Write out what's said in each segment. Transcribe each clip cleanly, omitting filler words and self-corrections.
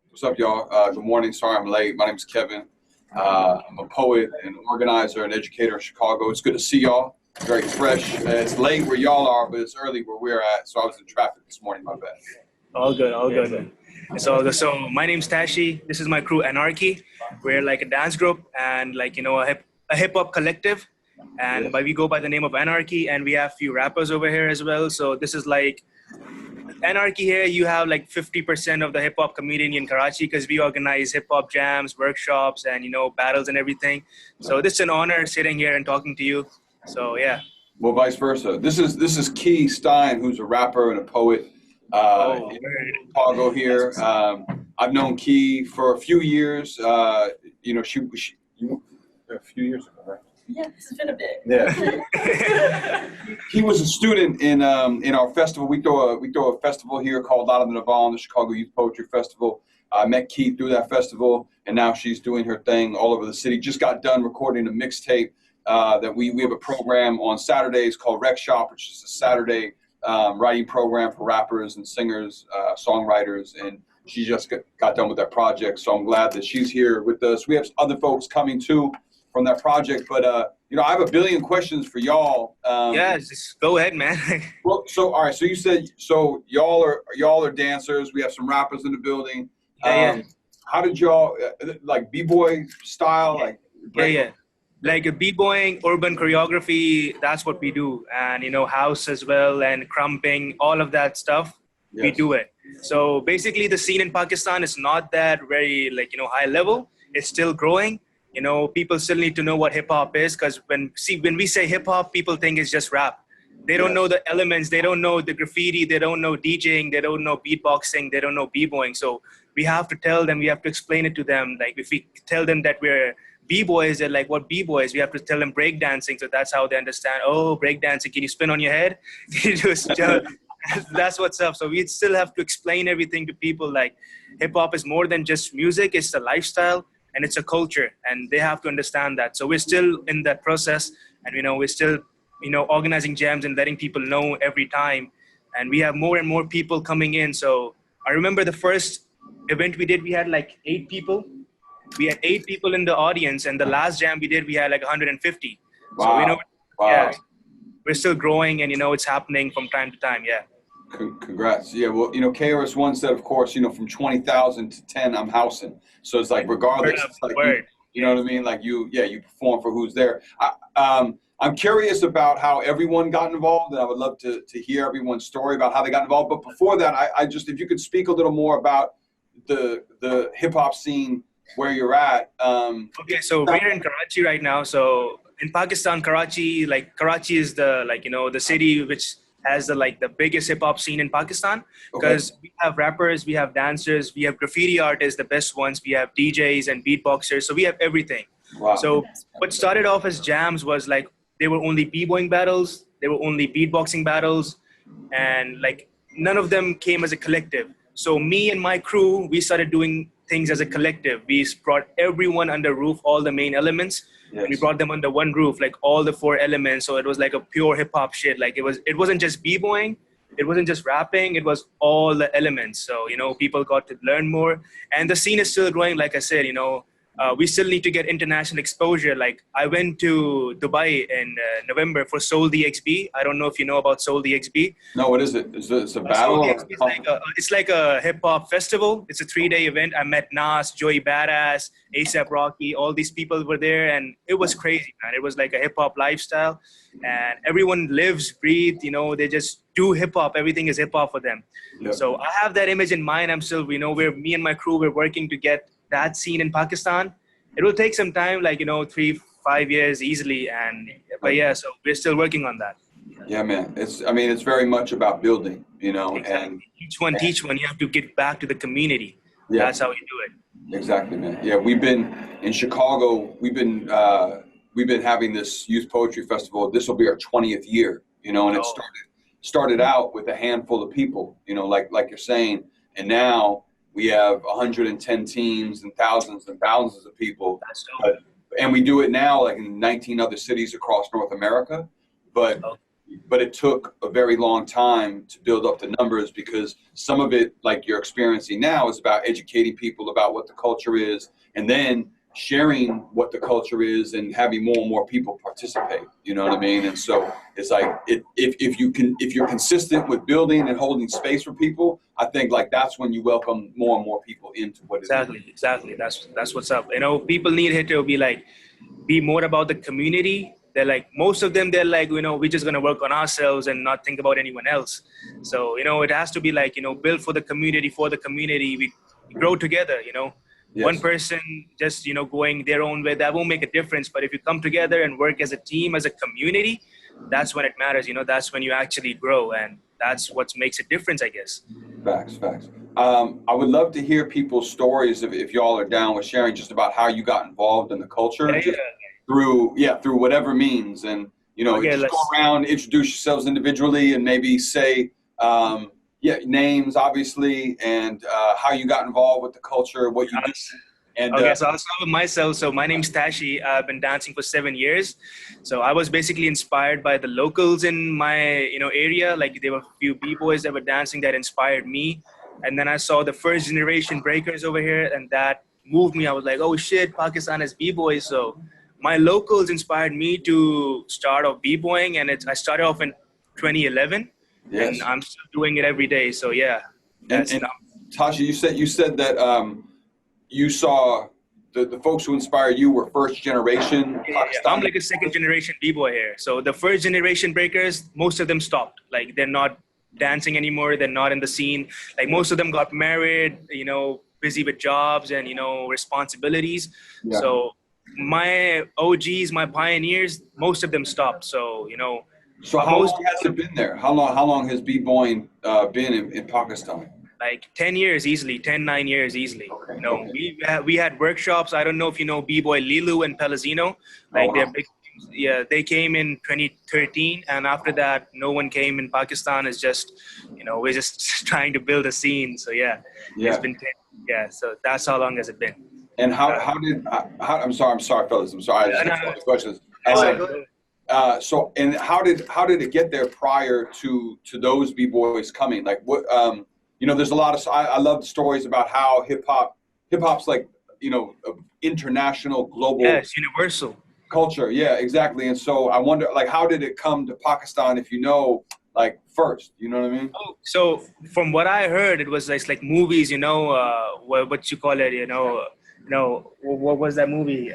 What's up, y'all? Good morning. Sorry I'm late. My name is Kevin. I'm a poet and organizer and educator in Chicago. It's good to see y'all. Very fresh. It's late where y'all are, but it's early where we're at. So I was in traffic this morning. My bad. All good, all good, man. It's all good. So my name's Tashi. This is my crew, Anarchy. We're like a dance group and a hip hop collective. And we go by the name of Anarchy, and we have a few rappers over here as well. So this is like Anarchy here. You have like 50% of the hip hop community in Karachi because we organize hip hop jams, workshops, and battles and everything. So this is an honor sitting here and talking to you. So yeah. Well, vice versa. This is Key Stein, who's a rapper and a poet. In Chicago here. I've known Key for a few years. She a few years ago, right? Yeah, it's been a bit. Yeah. He was a student in our festival. We throw a festival here called Out of the Naval, the Chicago Youth Poetry Festival. I met Key through that festival, and now she's doing her thing all over the city. Just got done recording a mixtape that we have a program on Saturdays called Rec Shop, which is a Saturday writing program for rappers and singers, songwriters, and she just got done with that project. So I'm glad that she's here with us. We have other folks coming too from that project, but I have a billion questions for y'all. Just go ahead, man. Well, so all right, so you said y'all are dancers. We have some rappers in the building. How did y'all like b-boy style? Like a b-boying, urban choreography, that's what we do. And, house as well and crumping, all of that stuff, we do it. So basically the scene in Pakistan is not that very high level. It's still growing. People still need to know what hip hop is because when we say hip hop, people think it's just rap. They don't know the elements. They don't know the graffiti. They don't know DJing. They don't know beatboxing. They don't know b-boying. So we have to tell them, we have to explain it to them. Like if we tell them that we're B-boys, they're like, what B-boys? We have to tell them breakdancing, so that's how they understand. Oh, breakdancing, can you spin on your head? That's what's up. So we still have to explain everything to people. Like hip-hop is more than just music. It's a lifestyle, and it's a culture, and they have to understand that. So we're still in that process, and we're still organizing jams and letting people know every time. And we have more and more people coming in. So I remember the first event we did, we had like 8 people. We had 8 people in the audience, and the last jam we did, we had like 150. Wow. So we're still growing, and it's happening from time to time. Yeah. Congrats. Yeah. Well, KRS-One said, of course, from 20,000 to 10, I'm housing. So it's like regardless, it's like you know what I mean. Like you perform for who's there. I'm curious about how everyone got involved, and I would love to hear everyone's story about how they got involved. But before that, I just if you could speak a little more about the hip hop scene where you're at. Okay, so we're in Karachi right now. So in Pakistan, Karachi is the the city which has the biggest hip hop scene in Pakistan because we have rappers, we have dancers, we have graffiti artists, the best ones, we have DJs and beatboxers. So we have everything. Wow. So what started off as jams was there were only b-boying battles, there were only beatboxing battles, and none of them came as a collective. So me and my crew, we started doing things as a collective. We brought everyone under roof, all the main elements. Yes. And we brought them under one roof, all the 4 elements. So it was like a pure hip hop shit. It wasn't just b-boying, it wasn't just rapping, it was all the elements. So, people got to learn more. And the scene is still growing, like I said, we still need to get international exposure. I went to Dubai in November for Soul DXB. I don't know if you know about Soul DXB. No, what is it? Is it a battle? It's like a hip hop festival. It's a 3-day event. I met Nas, Joey Badass, ASAP Rocky. All these people were there, and it was crazy, man. It was like a hip hop lifestyle, and everyone lives, breathes. They just do hip hop. Everything is hip hop for them. Yep. So I have that image in mind. I'm still, me and my crew, we're working to get that scene in Pakistan. It will take some time, 3-5 years easily, so we're still working on that. Yeah, man. It's very much about building, Exactly. And each one, you have to get back to the community. Yeah. That's how you do it. Exactly, man. Yeah, we've been in Chicago. We've been having this youth poetry festival. This will be our 20th year, and it started out with a handful of people, like you're saying, and now we have 110 teams and thousands of people. That's dope. And we do it now in 19 other cities across North America. But but it took a very long time to build up the numbers, because some of it, like you're experiencing now, is about educating people about what the culture is, and then sharing what the culture is and having more and more people participate. You know what I mean? And so it's like, if you're consistent with building and holding space for people, I think like that's when you welcome more and more people into what it is. Exactly. That's what's up. You know, people need here to be more about the community. They're like, most of them, they're like, you know, we're just gonna work on ourselves and not think about anyone else. So, you know, it has to be like, you know, build for the community, we grow together, you know. Yes. One person just, you know, going their own way, that won't make a difference. But if you come together and work as a team, as a community, that's when it matters. You know, that's when you actually grow, and that's what makes a difference, I guess. Facts. I would love to hear people's stories if y'all are down with sharing just about how you got involved in the culture. Through whatever means, and you know, just go around, introduce yourselves individually, and maybe say names, obviously, and how you got involved with the culture, what you do. And, okay, so I'll start with myself. So my name's Tashi. I've been dancing for 7 years. So I was basically inspired by the locals in my, you know, area. Like there were a few b-boys that were dancing that inspired me. And then I saw the first generation breakers over here, and that moved me. I was like, oh shit, Pakistan has b-boys. So my locals inspired me to start off b-boying, and I started off in 2011. Yes. And I'm still doing it every day. So yeah. And Tasha, you said that you saw the folks who inspired you were first generation. Yeah, I'm like a second generation b-boy here. So the first generation breakers, most of them stopped. Like they're not dancing anymore. They're not in the scene. Like most of them got married, you know, busy with jobs and, you know, responsibilities. Yeah. So my OGs, my pioneers, most of them stopped. So, you know. So how long has it been there? How long has b-boying been in Pakistan? Like 10 years easily, 9 years easily. Okay, you know, we had workshops. I don't know if you know b-boy Lilu and Pelazino. Like they're big. Yeah, they came in 2013, and after that, no one came in Pakistan. It's just, you know, we're just trying to build a scene. So yeah. It's been 10. Yeah, so that's how long has it been. And how I'm sorry, fellas. I'm sorry. I just have questions. So, and how did it get there prior to those b-boys coming? Like what, you know, there's a lot of, I love the stories about how hip hop's like, you know, international, global. Yes, universal. Culture. Yeah, exactly. And so I wonder, like, how did it come to Pakistan, if you know, like first, you know what I mean? Oh, so from what I heard, it was like movies, you know, what you call it, you know, what was that movie?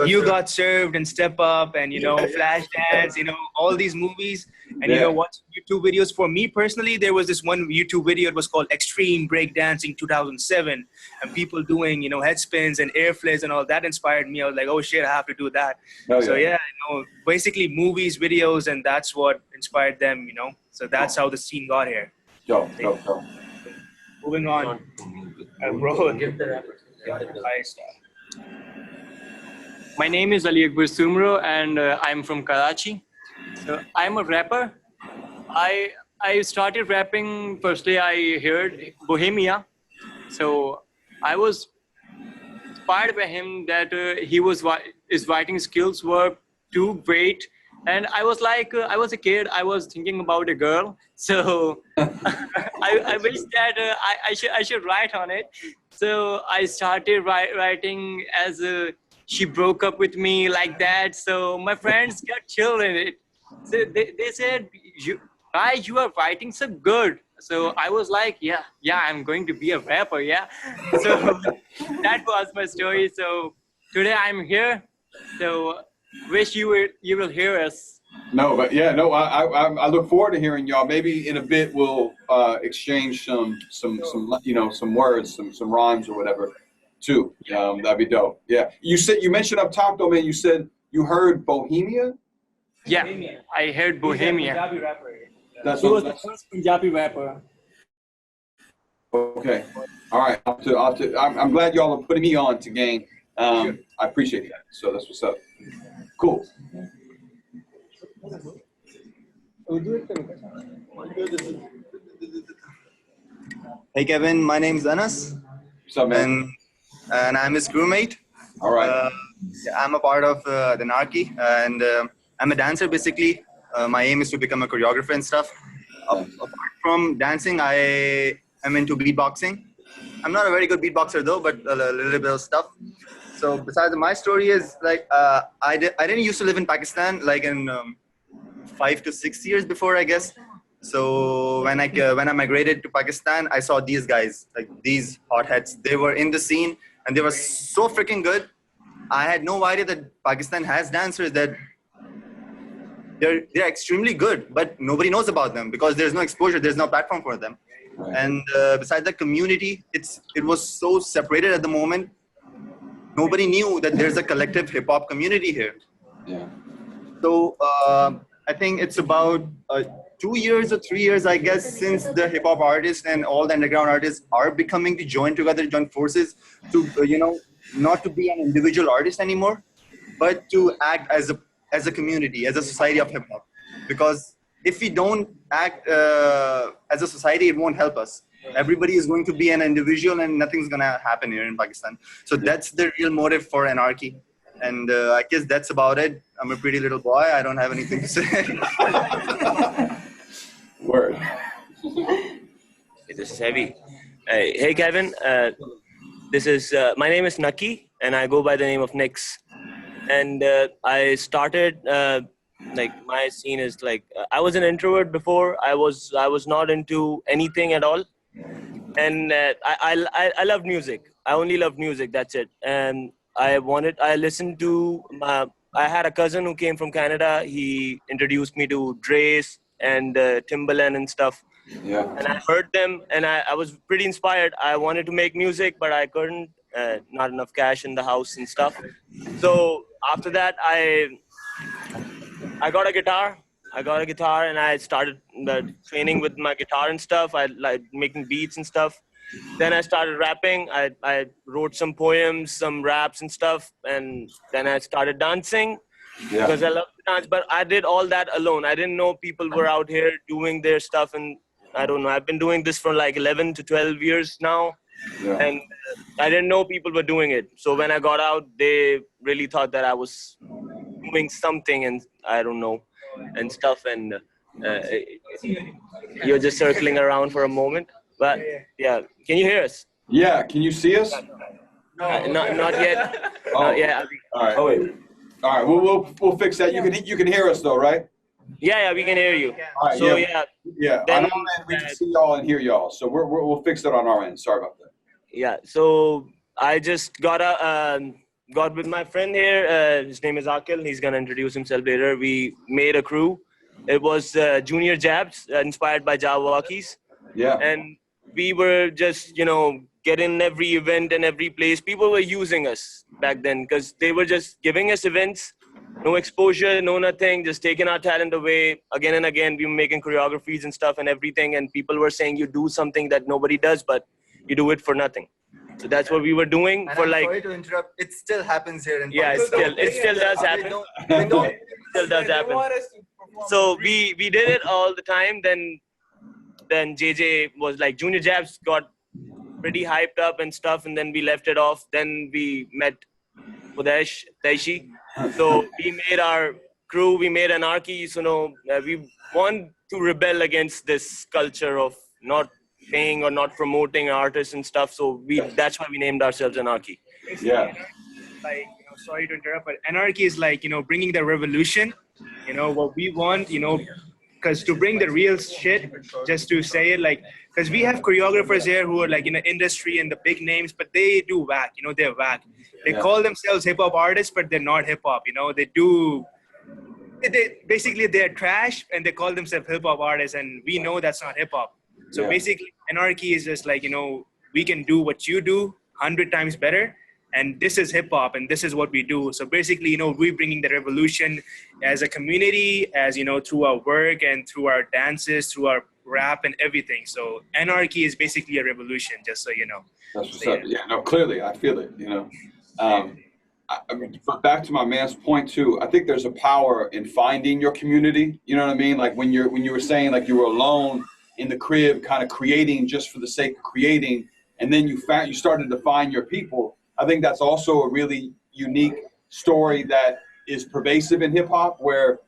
You Got Served and Step Up and, you know, Flashdance, you know, all these movies. And, you know, watching YouTube videos. For me personally, there was this one YouTube video. It was called Extreme Breakdancing 2007. And people doing, you know, head spins and air flares and all that inspired me. I was like, oh, shit, I have to do that. So, yeah, you know, basically movies, videos, and that's what inspired them, you know. So that's how the scene got here. Moving on. My name is Akbar Soomro, and I'm from Karachi. So I'm a rapper. I started rapping. Firstly, I heard Bohemia. So I was inspired by him that his writing skills were too great. And I was like, I was a kid. I was thinking about a girl. So I wish that I should write on it. So I started writing as she broke up with me, like that. So my friends got chilled in it. So they said, you are writing so good. So I was like, yeah, I'm going to be a rapper, yeah. So that was my story. So today I'm here. So wish you will hear us. No, but yeah, no, I look forward to hearing y'all. Maybe in a bit we'll exchange some you know, some words, some rhymes or whatever too. That'd be dope. Yeah. You mentioned up top though, man, you said you heard Bohemia? Yeah, I heard Bohemia. Punjabi rapper. He was the first Punjabi rapper. Okay. All right. I'm glad y'all are putting me on to gain. I appreciate that. So that's what's up. Cool. Hey Kevin, my name is Anas. What's up, man? And I'm his crewmate. All right. I'm a part of the Anarchy, and I'm a dancer basically. My aim is to become a choreographer and stuff. Apart from dancing, I am into beatboxing. I'm not a very good beatboxer though, but a little bit of stuff. So besides, my story is like I didn't used to live in Pakistan like in 5 to 6 years before, I guess. So when I migrated to Pakistan, I saw these guys, like these hotheads. They were in the scene and they were so freaking good. I had no idea that Pakistan has dancers that they're extremely good, but nobody knows about them because there's no exposure, there's no platform for them. Right. And besides the community, it was so separated at the moment. Nobody knew that there's a collective hip hop community here. Yeah. So I think it's about 2 years or 3 years, I guess, since the hip hop artists and all the underground artists are becoming to join together, join forces to, not to be an individual artist anymore, but to act as a community, as a society of hip hop. Because if we don't act as a society, it won't help us. Everybody is going to be an individual and nothing's going to happen here in Pakistan. So that's the real motive for Anarchy. And I guess that's about it. I'm a pretty little boy. I don't have anything to say. Word. This is heavy. Hey, Kevin. My name is Nucky, and I go by the name of Nix. And I started my scene is I was an introvert before. I was not into anything at all, and I love music. I only love music. That's it. And I listened to. I had a cousin who came from Canada. He introduced me to Dre's and Timbaland and stuff. Yeah. And I heard them, and I was pretty inspired. I wanted to make music, but I couldn't. Not enough cash in the house and stuff. So after that, I got a guitar. And I started training with my guitar and stuff. I like making beats and stuff. Then I started rapping. I wrote some poems, some raps and stuff. And then I started dancing because I love to dance. But I did all that alone. I didn't know people were out here doing their stuff. And I don't know. I've been doing this for like 11 to 12 years now. Yeah. And I didn't know people were doing it. So when I got out, they really thought that I was doing something, and I don't know, and stuff. And you're just circling around for a moment. But yeah, can you hear us? Yeah. Can you see us? Not yet. Oh. Not yet. All right. Oh wait. All right. We'll fix that. You can hear us though, right? Yeah, we can hear you. All right, So yeah. Then, on our end, we can see y'all and hear y'all. So we'll fix it on our end. Sorry about that. Yeah. So I just got with my friend here. His name is Altgeld. He's gonna introduce himself later. We made a crew. It was Junior Jabs, inspired by Jawakis. Yeah. And we were just, getting every event and every place. People were using us back then because they were just giving us events. No exposure, no nothing, just taking our talent away. Again and again, we were making choreographies and stuff and everything. And people were saying, you do something that nobody does, but you do it for nothing. So that's what we were doing And I'm sorry to interrupt. It still happens here in Pakistan. It still does happen. It still does happen. So we did it all the time. Then J-Zee was like, Junior Jabs got pretty hyped up and stuff. And then we left it off. Then we met Taishi. So we made our crew, we made Anarchy. So we want to rebel against this culture of not paying or not promoting artists and stuff. So that's why we named ourselves Anarchy. Yeah. Sorry to interrupt, but Anarchy is bringing the revolution. What we want, because to bring the real shit, just to say it, because we have choreographers here who are in the industry and the big names, but they do whack, they're whack. They call themselves hip hop artists, but they're not hip hop, they're trash and they call themselves hip hop artists, and we know that's not hip hop. So basically Anarchy is just we can do what you do 100 times better. And this is hip hop, and this is what we do. So basically, we're bringing the revolution as a community, as through our work and through our dances, through our rap and everything. So Anarchy is basically a revolution, just so you know. That's what's up. Yeah, no, clearly, I feel it. But back to my man's point too. I think there's a power in finding your community. You know what I mean? Like when you were saying you were alone in the crib, kind of creating just for the sake of creating, and then you started to find your people. I think that's also a really unique story that is pervasive in hip hop, where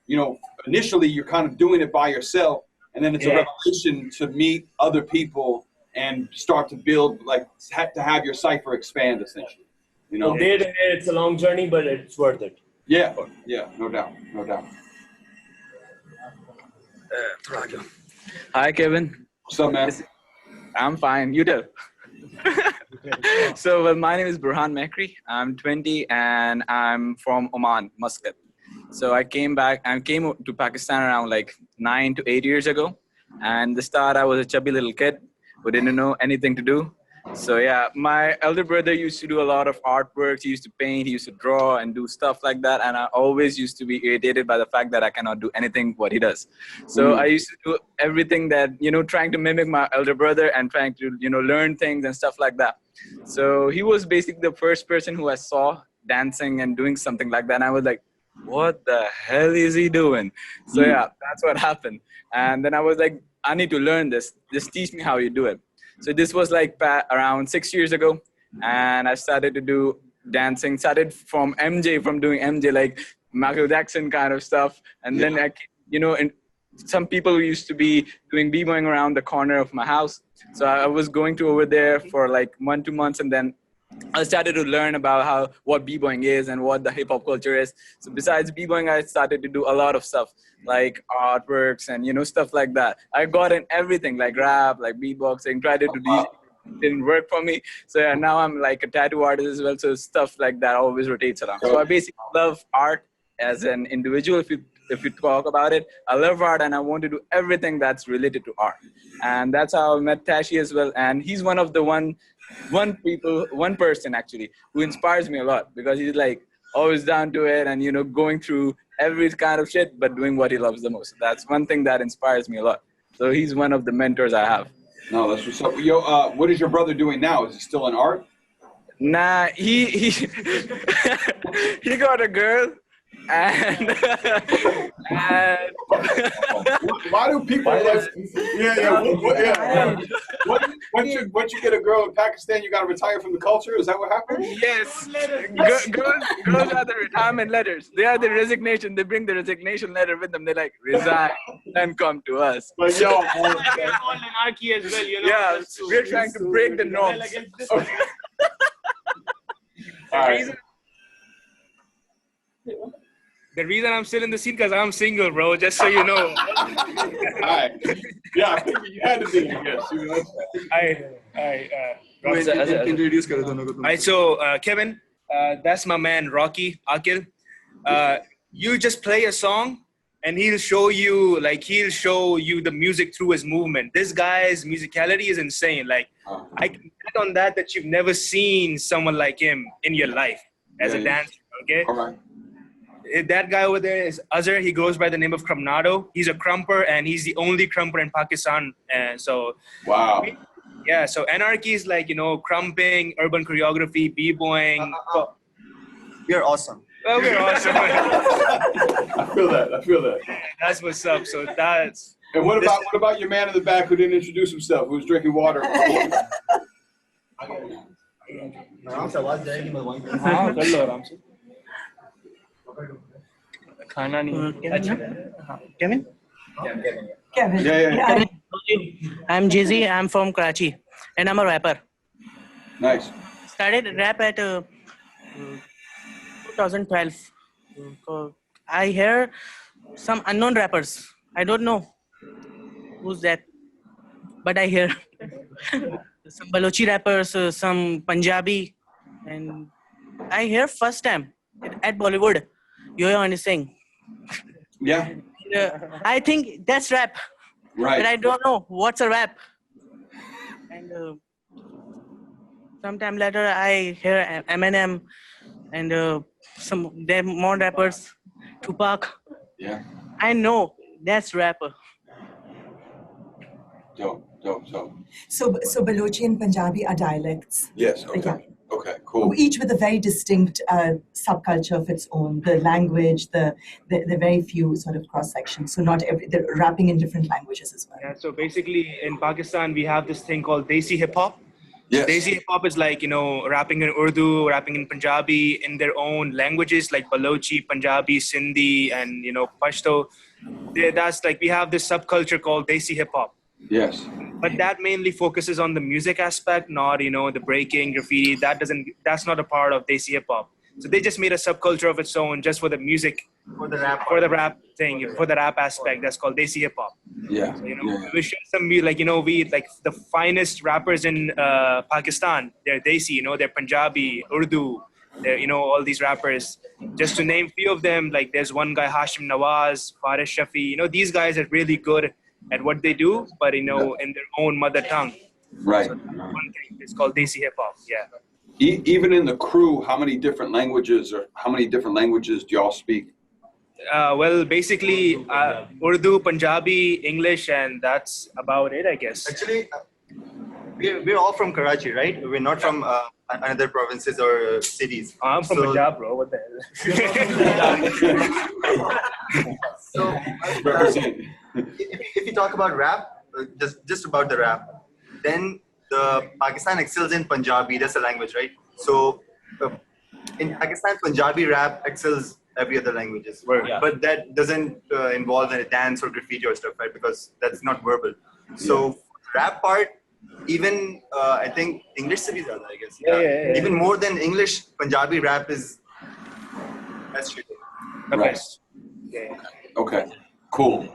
initially you're kind of doing it by yourself, and then it's a revelation to meet other people and start to build, like, to have your cipher expand, essentially. From there to there, it's a long journey, but it's worth it. Yeah, no doubt. Hi, Kevin. What's up, man? I'm fine. You tell. So, well, my name is Burhan Mekri. I'm 20 and I'm from Oman, Muscat. So I came to Pakistan around like 9 to 8 years ago. And the start, I was a chubby little kid who didn't know anything to do. So yeah, my elder brother used to do a lot of artwork. He used to paint, he used to draw and do stuff like that. And I always used to be irritated by the fact that I cannot do anything what he does. So I used to do everything that, trying to mimic my elder brother and trying to, learn things and stuff like that. So he was basically the first person who I saw dancing and doing something like that. And I was like, what the hell is he doing? So yeah, that's what happened. And then I was like, I need to learn this. Just teach me how you do it. So this was like around 6 years ago. And I started to do dancing, started from doing MJ, like Michael Jackson kind of stuff. And then, and some people used to be doing b-boying around the corner of my house. So I was going to over there for like 1 2 months. And then I started to learn about what b-boying is and what the hip hop culture is. So besides b-boying, I started to do a lot of stuff like artworks and, stuff like that. I got in everything like rap, like beatboxing, tried to do these. Didn't work for me. So yeah, now I'm like a tattoo artist as well. So stuff like that always rotates around. So I basically love art as an individual. If you talk about it, I love art and I want to do everything that's related to art. And that's how I met Tashi as well. And he's one of the one person actually who inspires me a lot, because he's like always down to it and going through every kind of shit but doing what he loves the most. That's one thing that inspires me a lot. So he's one of the mentors I have. No, that's what's up. Yo, what is your brother doing now? Is he still in art? Nah, he he got a girl. And why do people once you get a girl in Pakistan, you got to retire from the culture? Is that what happened? Yes. Girls are the retirement letters. They are the resignation. They bring the resignation letter with them. They like resign and come to us. But yo, Anarchy as well, Yeah, we're trying to break the norms. The reason I'm still in the scene because I'm single, bro. Just so you know. Alright. Yeah, I think you had to be, I guess. Introduce Alright, so Kevin, that's my man Rocky Akil. You just play a song and he'll show you the music through his movement. This guy's musicality is insane. Like I can bet on that you've never seen someone like him in your life as a dancer. Okay. All right. That guy over there is Azhar. He goes by the name of Krumnado. He's a crumper, and he's the only crumper in Pakistan. So, wow. Yeah, so Anarchy is like, crumping, urban choreography, b-boying. We're awesome. Well, we're awesome. I feel that. Yeah, that's what's up. So that's... And what about your man in the back who didn't introduce himself, who was drinking water? Kevin? Kevin. Yeah. I'm J-Zee. I'm from Karachi, and I'm a rapper. Nice. Started rap at 2012. So I hear some unknown rappers. I don't know who's that, but I hear some Balochi rappers, some Punjabi, and I hear first time at Bollywood. Yo Singh. Yeah. I think that's rap. Right. But I don't know what's a rap. And sometime later, I hear Eminem and there more rappers, Tupac. Yeah. I know that's rapper. Dope. So Balochi and Punjabi are dialects. Yes. Okay. Yeah. Okay. Cool. Each with a very distinct subculture of its own. The language, the very few sort of cross sections. So they're rapping in different languages as well. Yeah. So basically, in Pakistan, we have this thing called Desi hip hop. Yes. Desi hip hop is like, rapping in Urdu, rapping in Punjabi, in their own languages like Balochi, Punjabi, Sindhi, and Pashto. That's like, we have this subculture called Desi hip hop. Yes. But that mainly focuses on the music aspect, not the breaking, graffiti. That's not a part of Desi hip hop. So they just made a subculture of its own just for the music, for the rap thing, for the rap aspect. That's called Desi hip hop. Yeah. So, we share some we like the finest rappers in Pakistan. They're Desi, they're Punjabi, Urdu. They're, all these rappers. Just to name few of them, like there's one guy, Hashim Nawaz, Faris Shafi. These guys are really good at what they do, but in their own mother tongue. Right. So one thing, it's called Desi hip hop. Yeah. Even in the crew, how many different languages do y'all speak? Well, basically, Urdu, Punjabi, English, and that's about it, I guess. Actually, we're all from Karachi, right? We're not from another provinces or cities. I'm from Punjab, bro. What the hell? So, if you talk about rap, just about the rap, then the Pakistan excels in Punjabi. That's a language, right? So in Pakistan, Punjabi rap excels every other languages. Yeah. But that doesn't involve any dance or graffiti or stuff, right? Because that's not verbal. So rap part, even I think English cities are there, I guess. Yeah. Even more than English, Punjabi rap is best shit. Right. Yeah. Okay. Cool.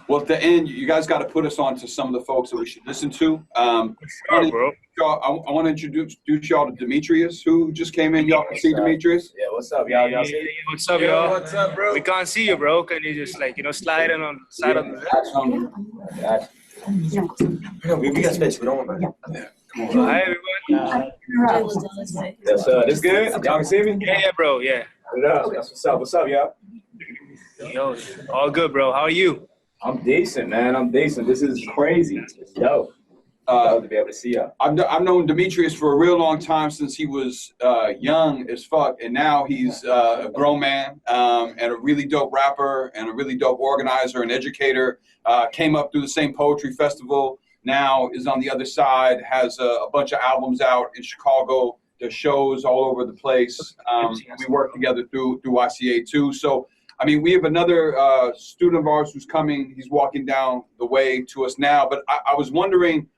Well, at the end, you guys got to put us on to some of the folks that we should listen to. Sure, bro. I want to introduce y'all to Demetrius, who just came in. Y'all can see Demetrius? Yeah, what's up, y'all? Y'all Hey, what's up, y'all? What's up, bro? We can't see you, bro. Can you just slide in on the side of the We got space. We don't want Hi, everyone. Yes, sir. This good? Y'all can see me? Yeah, bro. Yeah. What up? That's what's up. What's up, y'all? Yo, all good, bro. How are you? I'm decent, man. I'm decent. This is crazy. It's dope. To be able to see y'all. I've known Demetrius for a real long time, since he was young as fuck, and now he's a grown man and a really dope rapper and a really dope organizer and educator. Came up through the same poetry festival. Now is on the other side. Has a bunch of albums out in Chicago. There's shows all over the place. We work together through YCA too. So I mean, we have another student of ours who's coming. He's walking down the way to us now. But I was wondering,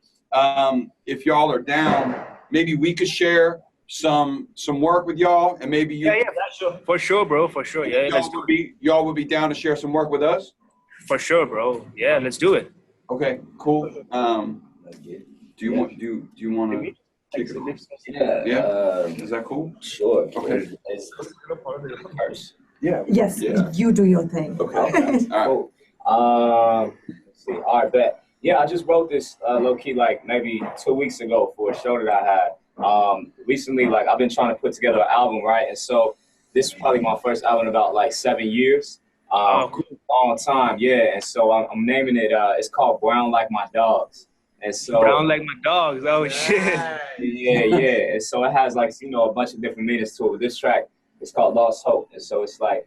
if y'all are down, maybe we could share some work with y'all, and maybe you. Yeah, sure. For sure, bro. For sure. Yeah, y'all would be down to share some work with us. For sure, bro. Yeah, let's do it. Okay, cool. Do you want to kick it off? Yeah. Is that cool? Sure. Okay. Yeah. Yes, Yeah. you do your thing. Okay. All right. Let's see. All right, bet. Yeah, I just wrote this low key like maybe 2 weeks ago for a show that I had. Recently, like I've been trying to put together an album, right? And so this is probably my first album in about like 7 years. Cool. Long time, yeah. And so I'm naming it. It's called Brown Like My Dogs. And so Brown Like My Dogs. Oh shit. Yeah. And so it has like a bunch of different meanings to it. This track is called Lost Hope. And so it's like,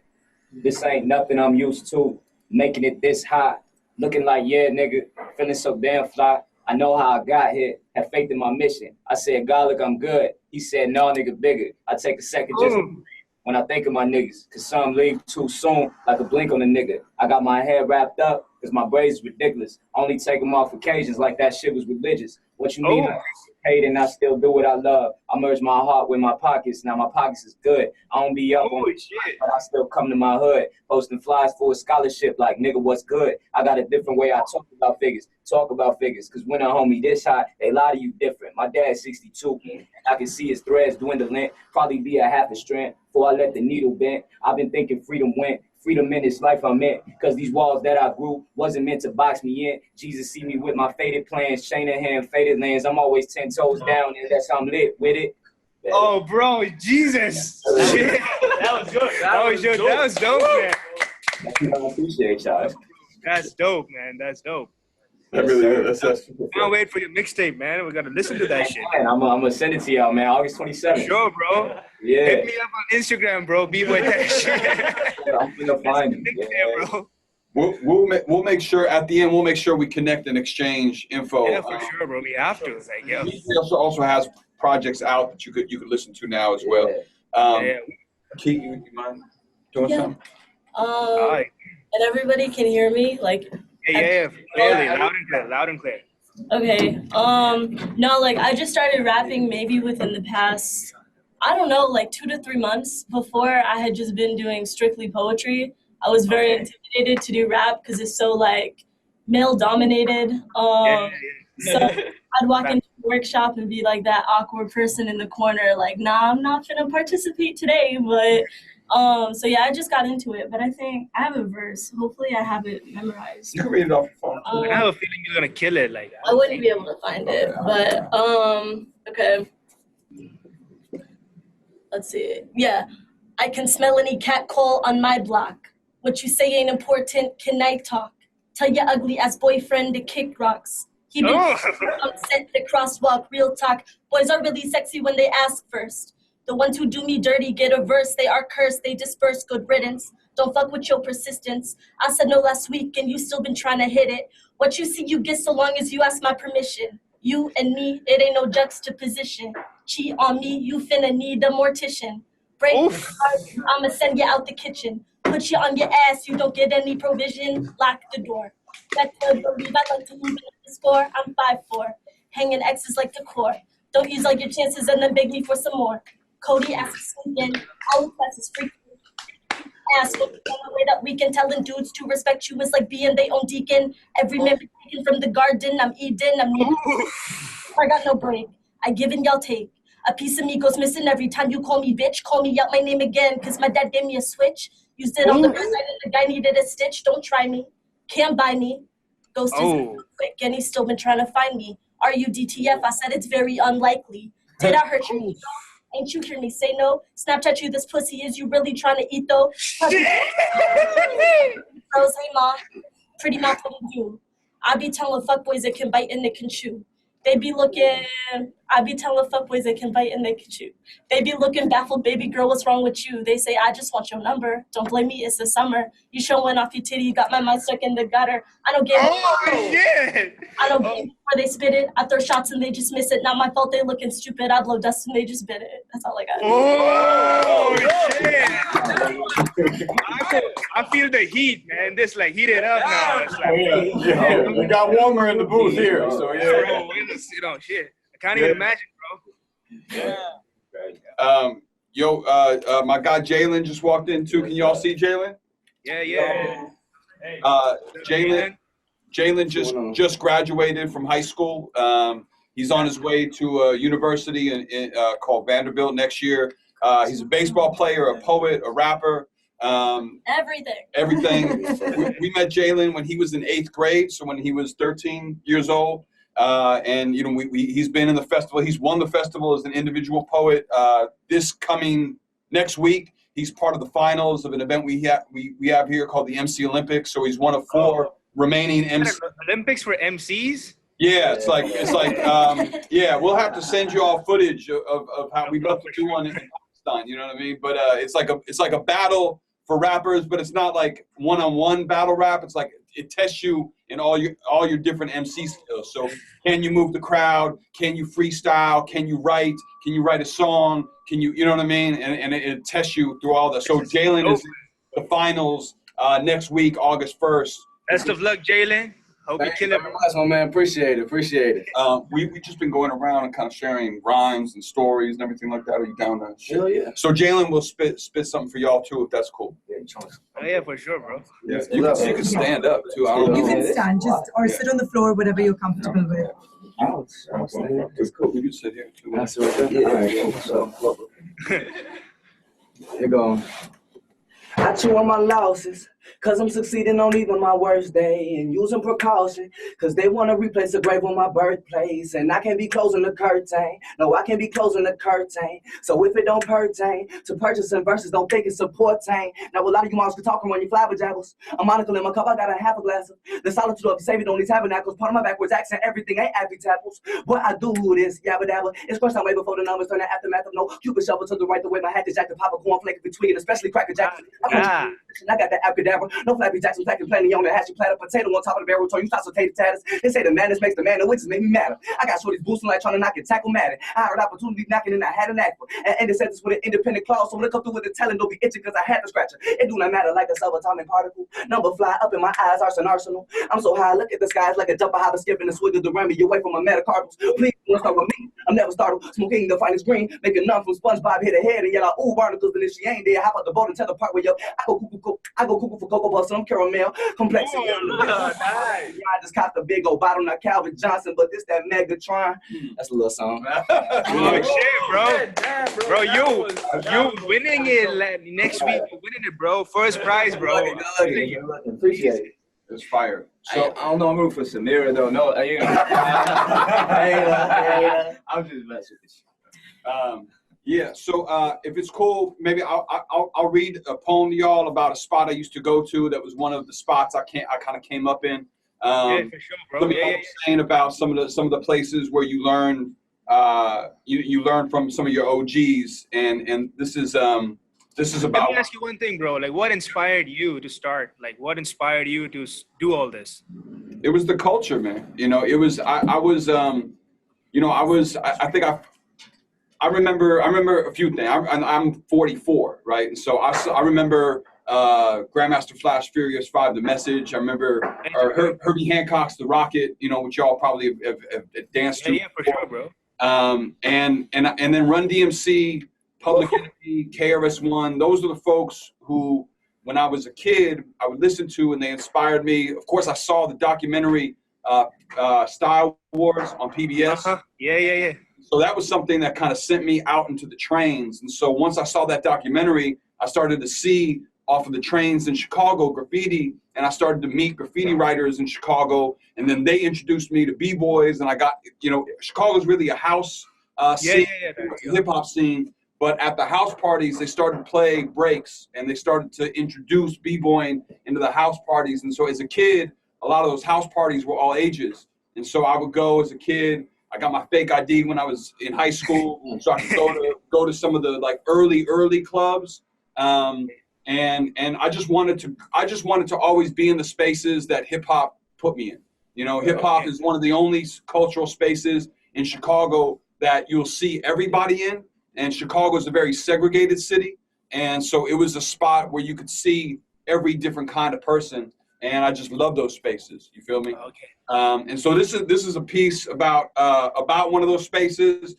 this ain't nothing I'm used to. Making it this hot. Looking like, yeah, nigga, feeling so damn fly. I know how I got here, have faith in my mission. I said, God, look, I'm good. He said, no, nigga, bigger. I take a second just to breathe when I think of my niggas, cause some leave too soon, like a blink on a nigga. I got my hair wrapped up, cause my braids is ridiculous. Only take them off occasions like that shit was religious. What you mean? I paid and I still do what I love. I merge my heart with my pockets. Now my pockets is good. I don't be up on shit, but I still come to my hood, posting flies for a scholarship like, nigga, what's good? I got a different way I talk about figures, cause when a homie this high, they lie to you different. My dad's 62, I can see his threads dwindling, probably be a half a strand before I let the needle bend. I've been thinking freedom went. Freedom in this life I'm in, cause these walls that I grew wasn't meant to box me in. Jesus see me with my faded plans, chain in hand, faded lands. I'm always 10 toes down, and that's how I'm lit with it. Oh, bro, Jesus. Shit. That was good. That was dope, man. I appreciate y'all. That's dope, man. That's dope. That really is. That's Can't wait for your mixtape, man. We gotta listen to that shit. I'm gonna send it to y'all, man. August 27th. Sure, bro. Yeah. Hit me up on Instagram, bro. Be with that shit. I'm gonna find it. Yeah, bro. We'll make sure at the end we'll make sure we connect and exchange info. Yeah, for sure, bro. We have to. Like, yeah. He also has projects out that you could listen to now as well. Keith, you mind doing something? And everybody can hear me, like. Yeah, clearly, loud and clear. Okay. No, like I just started rapping maybe within the past, I don't know, like 2 to 3 months. Before I had just been doing strictly poetry. I was very intimidated to do rap because it's so like male dominated. So I'd walk into a workshop and be like that awkward person in the corner, like, nah, I'm not gonna participate today. But so yeah, I just got into it. But I think I have a verse. Hopefully I have it memorized. You can read it off your phone. I have a feeling you're gonna kill it. Like I wouldn't be able to find it, but okay. Let's see. Yeah, I can smell any catcall on my block. What you say ain't important. Can I talk? Tell your ugly ass boyfriend to kick rocks. He been upset the crosswalk. Real talk. Boys are really sexy when they ask first. The ones who do me dirty get a verse. They are cursed. They disperse. Good riddance. Don't fuck with your persistence. I said no last week and you still been trying to hit it. What you see you get so long as you ask my permission. You and me, it ain't no juxtaposition. Cheat on me, you finna need a mortician. Break your heart, I'ma send you out the kitchen. Put you on your ass, you don't get any provision. Lock the door. Better believe I like to move in the score. I'm 5'4". Hanging X's like the core. Don't use all your chances and then beg me for some more. Cody asks again. All the classes free. Ask what wait up weekend telling dudes to respect you is like being they own deacon. Every man be taken from the garden. I'm Eden. I got no break. I give and y'all take. A piece of me goes missing every time you call me bitch. Call me out my name again, cause my dad gave me a switch. Used it on the first night and the guy needed a stitch. Don't try me. Can't buy me. Ghosted quick and he's still been trying to find me. RUDTF, I said it's very unlikely. Did I hurt your ego? Ain't you hear me say no? Snapchat you this pussy, is you really trying to eat though? Girls, hey ma, pretty mouth what you do. I be telling fuckboys that can bite and they can chew. They be looking, I be telling fuckboys they can bite and they can chew. They be looking baffled, baby girl, what's wrong with you? They say, I just want your number. Don't blame me, it's the summer. You showing off your titty, you got my mind stuck in the gutter. I don't get it. I don't get it before they spit it. I throw shots and they just miss it. Not my fault, they looking stupid. I blow dust and they just bit it. That's all I got. Oh, shit. I feel the heat, man. This like heated up now. It's like, we got warmer in the booth here, so yeah. Bro, you know, shit. I can't even imagine, bro. My guy Jalen just walked in too. Can y'all see Jalen? Yeah. Jalen just graduated from high school. He's on his way to a university called Vanderbilt next year. He's a baseball player, a poet, a rapper. Everything. We met Jalen when he was in 8th grade, so when he was 13 years old. And you know, he's been in the festival. He's won the festival as an individual poet. This coming next week, he's part of the finals of an event we have here called the MC Olympics. So he's one of 4 remaining MC Olympics for MCs. Yeah, it's like yeah. We'll have to send you all footage of how we got to do one in Pakistan. You know what I mean? But it's like a battle for rappers, but it's not like one-on-one battle rap. It's like it tests you in all your different MC skills. So can you move the crowd? Can you freestyle? Can you write? Can you write a song? Can you know what I mean? And it tests you through all that. So Jalen is in the finals next week, August 1st. Best of luck, Jalen. Hope you kill it. That's my man. Appreciate it. We've just been going around and kind of sharing rhymes and stories and everything like that. Are you down to shit? Hell yeah. So Jalen will spit something for y'all too, if that's cool. Oh yeah, for sure, bro. Yeah. You can stand up too. I don't know. You can stand, just or sit on the floor, whatever you're comfortable with. It's cool. We can sit here too. That's right. Yeah. All right, cool. Here go. I chew on my losses, cause I'm succeeding on even my worst day and using precaution, cause they wanna replace the grave on my birthplace and I can't be closing the curtain. No, I can't be closing the curtain. So if it don't pertain to purchasing verses, don't think it's supporting. Now a lot of you moms can talk when you flabber jabbers. A monocle in my cup, I got a half a glass of the solitude of saving on these tabernacles. Part of my backwards accent, everything ain't appy tapples. What I do is yabba dabba. It's crunch time way before the numbers turn the aftermath of no Cupid shovel to the right, the way my hat is jacked, the pop a cornflake between, especially cracker jack. I got that Akbar camera. No Flappy Jackson packing plenty on the hashy platter. Potato on top of the barrel, told you stop so tater tatters. They say the madness makes the man, the witches make me madder. I got shorties boosting like trying to knock it, tackle Madden. I heard opportunity knocking and I had an act for. And they said this with an independent clause, so when they come through with the talent, don't be itching because I had to scratch it. It do not matter like a subatomic particle. Number fly up in my eyes, arsenal. I'm so high, look at the skies like a jumper hopper skipping a swig of the Remy away from my metacarpals. Please don't start with me. I'm never startled. Smoking the finest green, making none from SpongeBob hit ahead and yell out, ooh, barnacles, and if she ain't there, hop out the boat and tell the part where yo, I go cuckoo for Cocoa Puffs, and I'm caramel, complexity. Nice. I just copped a big old bottle, not Calvin Johnson, but this that Megatron. That's a little song. Oh shit, bro. Bro, you winning it next week. You're winning it, bro. First prize, bro. Appreciate it. It's fire. So I don't know. I'm rooting for Samira though. No, you know. I'm just messing with you. Yeah. So if it's cool, maybe I'll read a poem to y'all about a spot I used to go to. That was one of the spots I kind of came up in. Yeah, for sure, bro. Let me know what you're saying about some of the places where you learn you learn from some of your OGs, and this is about. Let me ask you one thing, bro. Like, what inspired you to start? Like, what inspired you to do all this? It was the culture, man. You know, it was I remember a few things. I'm 44, right? And so I remember Grandmaster Flash Furious 5, The Message. I remember Herbie Hancock's The Rocket, you know, which y'all probably have danced to. Yeah, for sure, bro. And then Run DMC, Public Enemy, KRS-One. Those are the folks who, when I was a kid, I would listen to, and they inspired me. Of course, I saw the documentary Style Wars on PBS. Yeah. So that was something that kind of sent me out into the trains. And so once I saw that documentary, I started to see off of the trains in Chicago graffiti, and I started to meet graffiti writers in Chicago. And then they introduced me to B-boys, and I got, you know, Chicago's really a house scene, hip hop scene. But at the house parties, they started to play breaks, and they started to introduce B-boying into the house parties. And so as a kid, a lot of those house parties were all ages. And so I would go as a kid. I got my fake ID when I was in high school, so I could go to some of the like early clubs. And I just wanted to always be in the spaces that hip hop put me in. You know, hip hop is one of the only cultural spaces in Chicago that you'll see everybody in. And Chicago is a very segregated city. And so it was a spot where you could see every different kind of person. And I just love those spaces. You feel me? Okay. And so this is a piece about one of those spaces.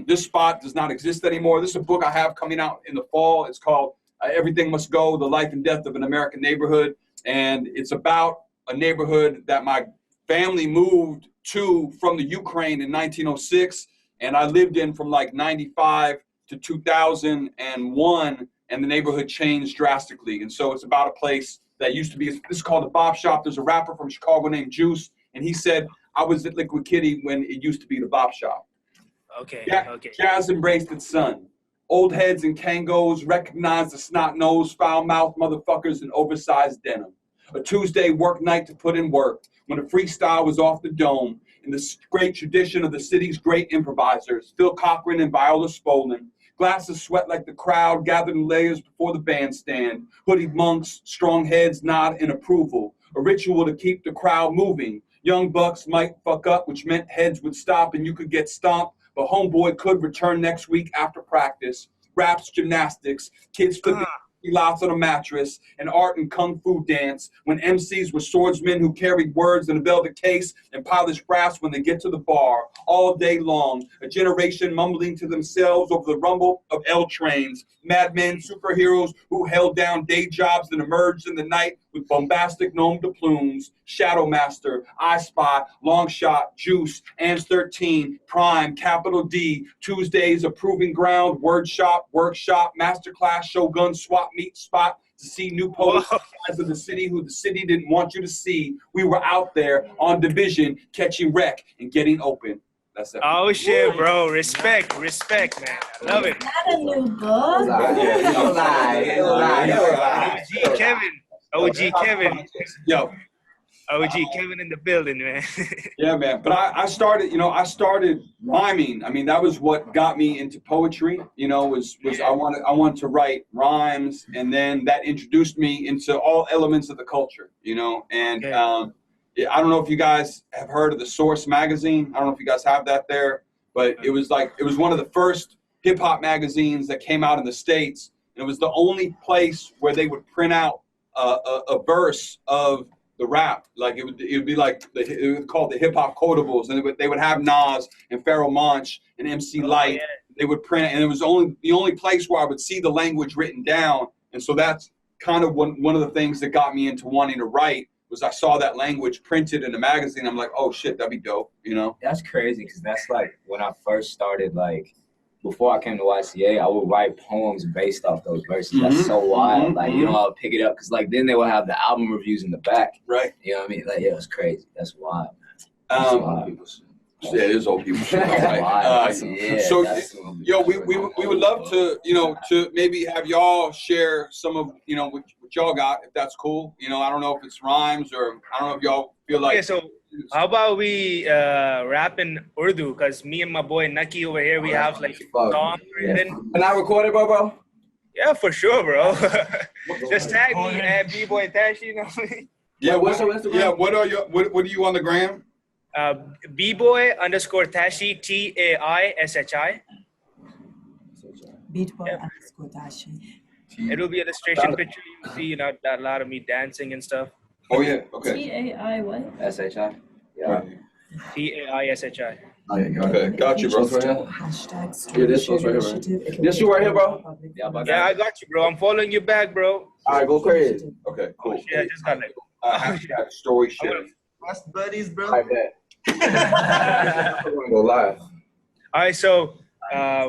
This spot does not exist anymore. This is a book I have coming out in the fall. It's called Everything Must Go, The Life and Death of an American Neighborhood. And it's about a neighborhood that my family moved to from the Ukraine in 1906. And I lived in from like 95 to 2001, and the neighborhood changed drastically. And so it's about a place that used to be, this is called the Bop Shop. There's a rapper from Chicago named Juice, and he said, I was at Liquid Kitty when it used to be the Bop Shop. Okay. Jazz embraced its son. Old heads and Kangos recognized the snot-nosed, foul-mouthed motherfuckers in oversized denim. A Tuesday work night to put in work when the freestyle was off the dome. In the great tradition of the city's great improvisers, Phil Cochran and Viola Spolin. Glasses sweat like the crowd gathered in layers before the bandstand. Hoodied monks, strong heads nod in approval. A ritual to keep the crowd moving. Young bucks might fuck up, which meant heads would stop and you could get stomped. But homeboy could return next week after practice. Raps, gymnastics, kids flipping lots on a mattress, and art and kung fu dance, when MCs were swordsmen who carried words in a velvet case and polished brass when they get to the bar, all day long, a generation mumbling to themselves over the rumble of L trains, madmen, superheroes who held down day jobs and emerged in the night with bombastic nom de plumes, Shadow Master, I Spy, Long Shot, Juice, Ans 13, Prime, Capital D, Tuesdays, A Proving Ground, Word Shop, Workshop, Masterclass, Shogun, Swap Meet Spot, to see new poets of the city who the city didn't want you to see. We were out there on division, catching wreck and getting open. That's it. Oh shit, bro. Respect, man. I love it. Not a new book. OG Kevin. Yo, OG Kevin in the building, man. Yeah, man. But I started rhyming. I mean, that was what got me into poetry. Was I wanted to write rhymes, and then that introduced me into all elements of the culture. And yeah, I don't know if you guys have heard of the Source magazine. I don't know if you guys have that there, but it was one of the first hip hop magazines that came out in the States. And it was the only place where they would print out a verse of the rap. Like it would be like it was called the hip hop quotables, and they would have Nas and Pharoah Monch and MC Light. Yeah. They would print it, and it was the only place where I would see the language written down. And so that's kind of one of the things that got me into wanting to write. Was I saw that language printed in a magazine. I'm like, oh shit, that'd be dope. That's crazy, because that's like when I first started, like before I came to YCA, I would write poems based off those verses. That's so wild. Like, I'll pick it up, because like then they would have the album reviews in the back. Right. You know what I mean? Like, yeah, it's crazy. That's wild, man. Yeah, it is old people shit. Right? So, we would love to, to maybe have y'all share some of, what y'all got, if that's cool. I don't know if it's rhymes, or I don't know if y'all feel like. Okay, so how about we rap in Urdu? Because me and my boy Naki over here, we have like songs written. Can I record it, bro? Yeah, for sure, bro. Just tag me at B-Boy Tashi, Yeah, what's your Instagram? Yeah, what are you on the gram? B-Boy_Tashi, TAISHI. B-Boy_Tashi. It'll be an illustration picture. You see, a lot of me dancing and stuff. Oh yeah, okay. TAI what? SHI. Yeah. Right. TAISHI. Okay, got you, bro. Yeah, this one's right here, right? This you right here, bro? Yeah, I got you, bro. I'm following you back, bro. All right, go crazy. Okay, cool. Oh, shit, I just got it. Hashtag story shit. Best buddies, bro. I bet. I'm gonna go live. All right, so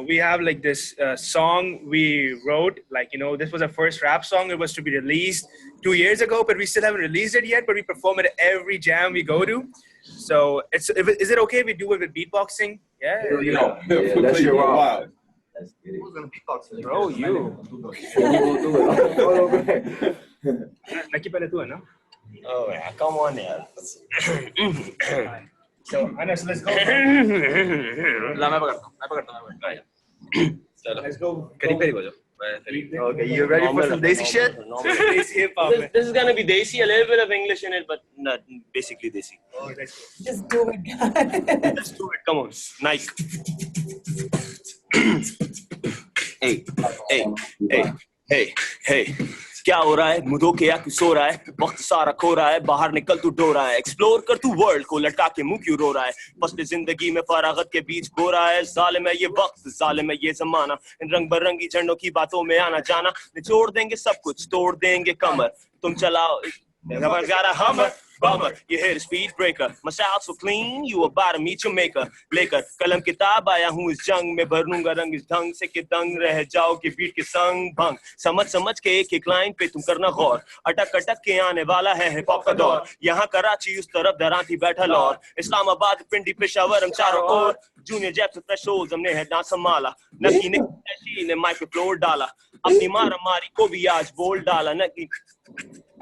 we have like this song we wrote. Like, this was our first rap song. It was to be released 2 years ago, but we still haven't released it yet. But we perform it at every jam we go to. So is it okay if we do it with beatboxing? Yeah. That's your wild. Who's gonna beatbox? Bro, you. Naki pala tu, no? Oh yeah, come on, yeah. So, Anas, let's go. Let's go. Okay, you ready for some Desi shit? Desi hip hop. This is gonna be Desi, a little bit of English in it, but not basically Desi. Oh, Just do it, guys. Let's do it. Come on, Nike. Hey. क्या हो रहा है मुझो के या क्यों सो रहा है वक्त सारा खो रहा है बाहर निकल तू डो रहा है एक्सप्लोर कर तू वर्ल्ड को लटका के मुंह क्यों रो रहा है फसले जिंदगी में फरागत के बीच खो रहा है जालिम है ये वक्त जालिम है ये जमाना इन रंग बिरंगी झंडों की बातों में आना जाना निचोड़ देंगे सब कुछ तोड़ देंगे कमर तुम चलाओ हम Bummer, you hit a speed breaker. My style's so clean, you about to meet your maker. लेकर कलम किताब आया हूँ इस जंग में भरूंगा रंग इस ढंग से कि दंग रह जाओ कि बीट के संग भंग समझ के एक लाइन पे तुम करना गौर अटक के आने वाला है हिप हॉप का दौर यहाँ कराची उस तरफ दरांती बैठा लौर इस्लामाबाद पिंडी पेशावर हम चारों ओर जूनियर जैप से थ्रेशोल्ड्स हमने है डांस संभाला नकी ने माइक्रोफ्लोर डाला अपनी मारी को भी आज बोल डाला नकी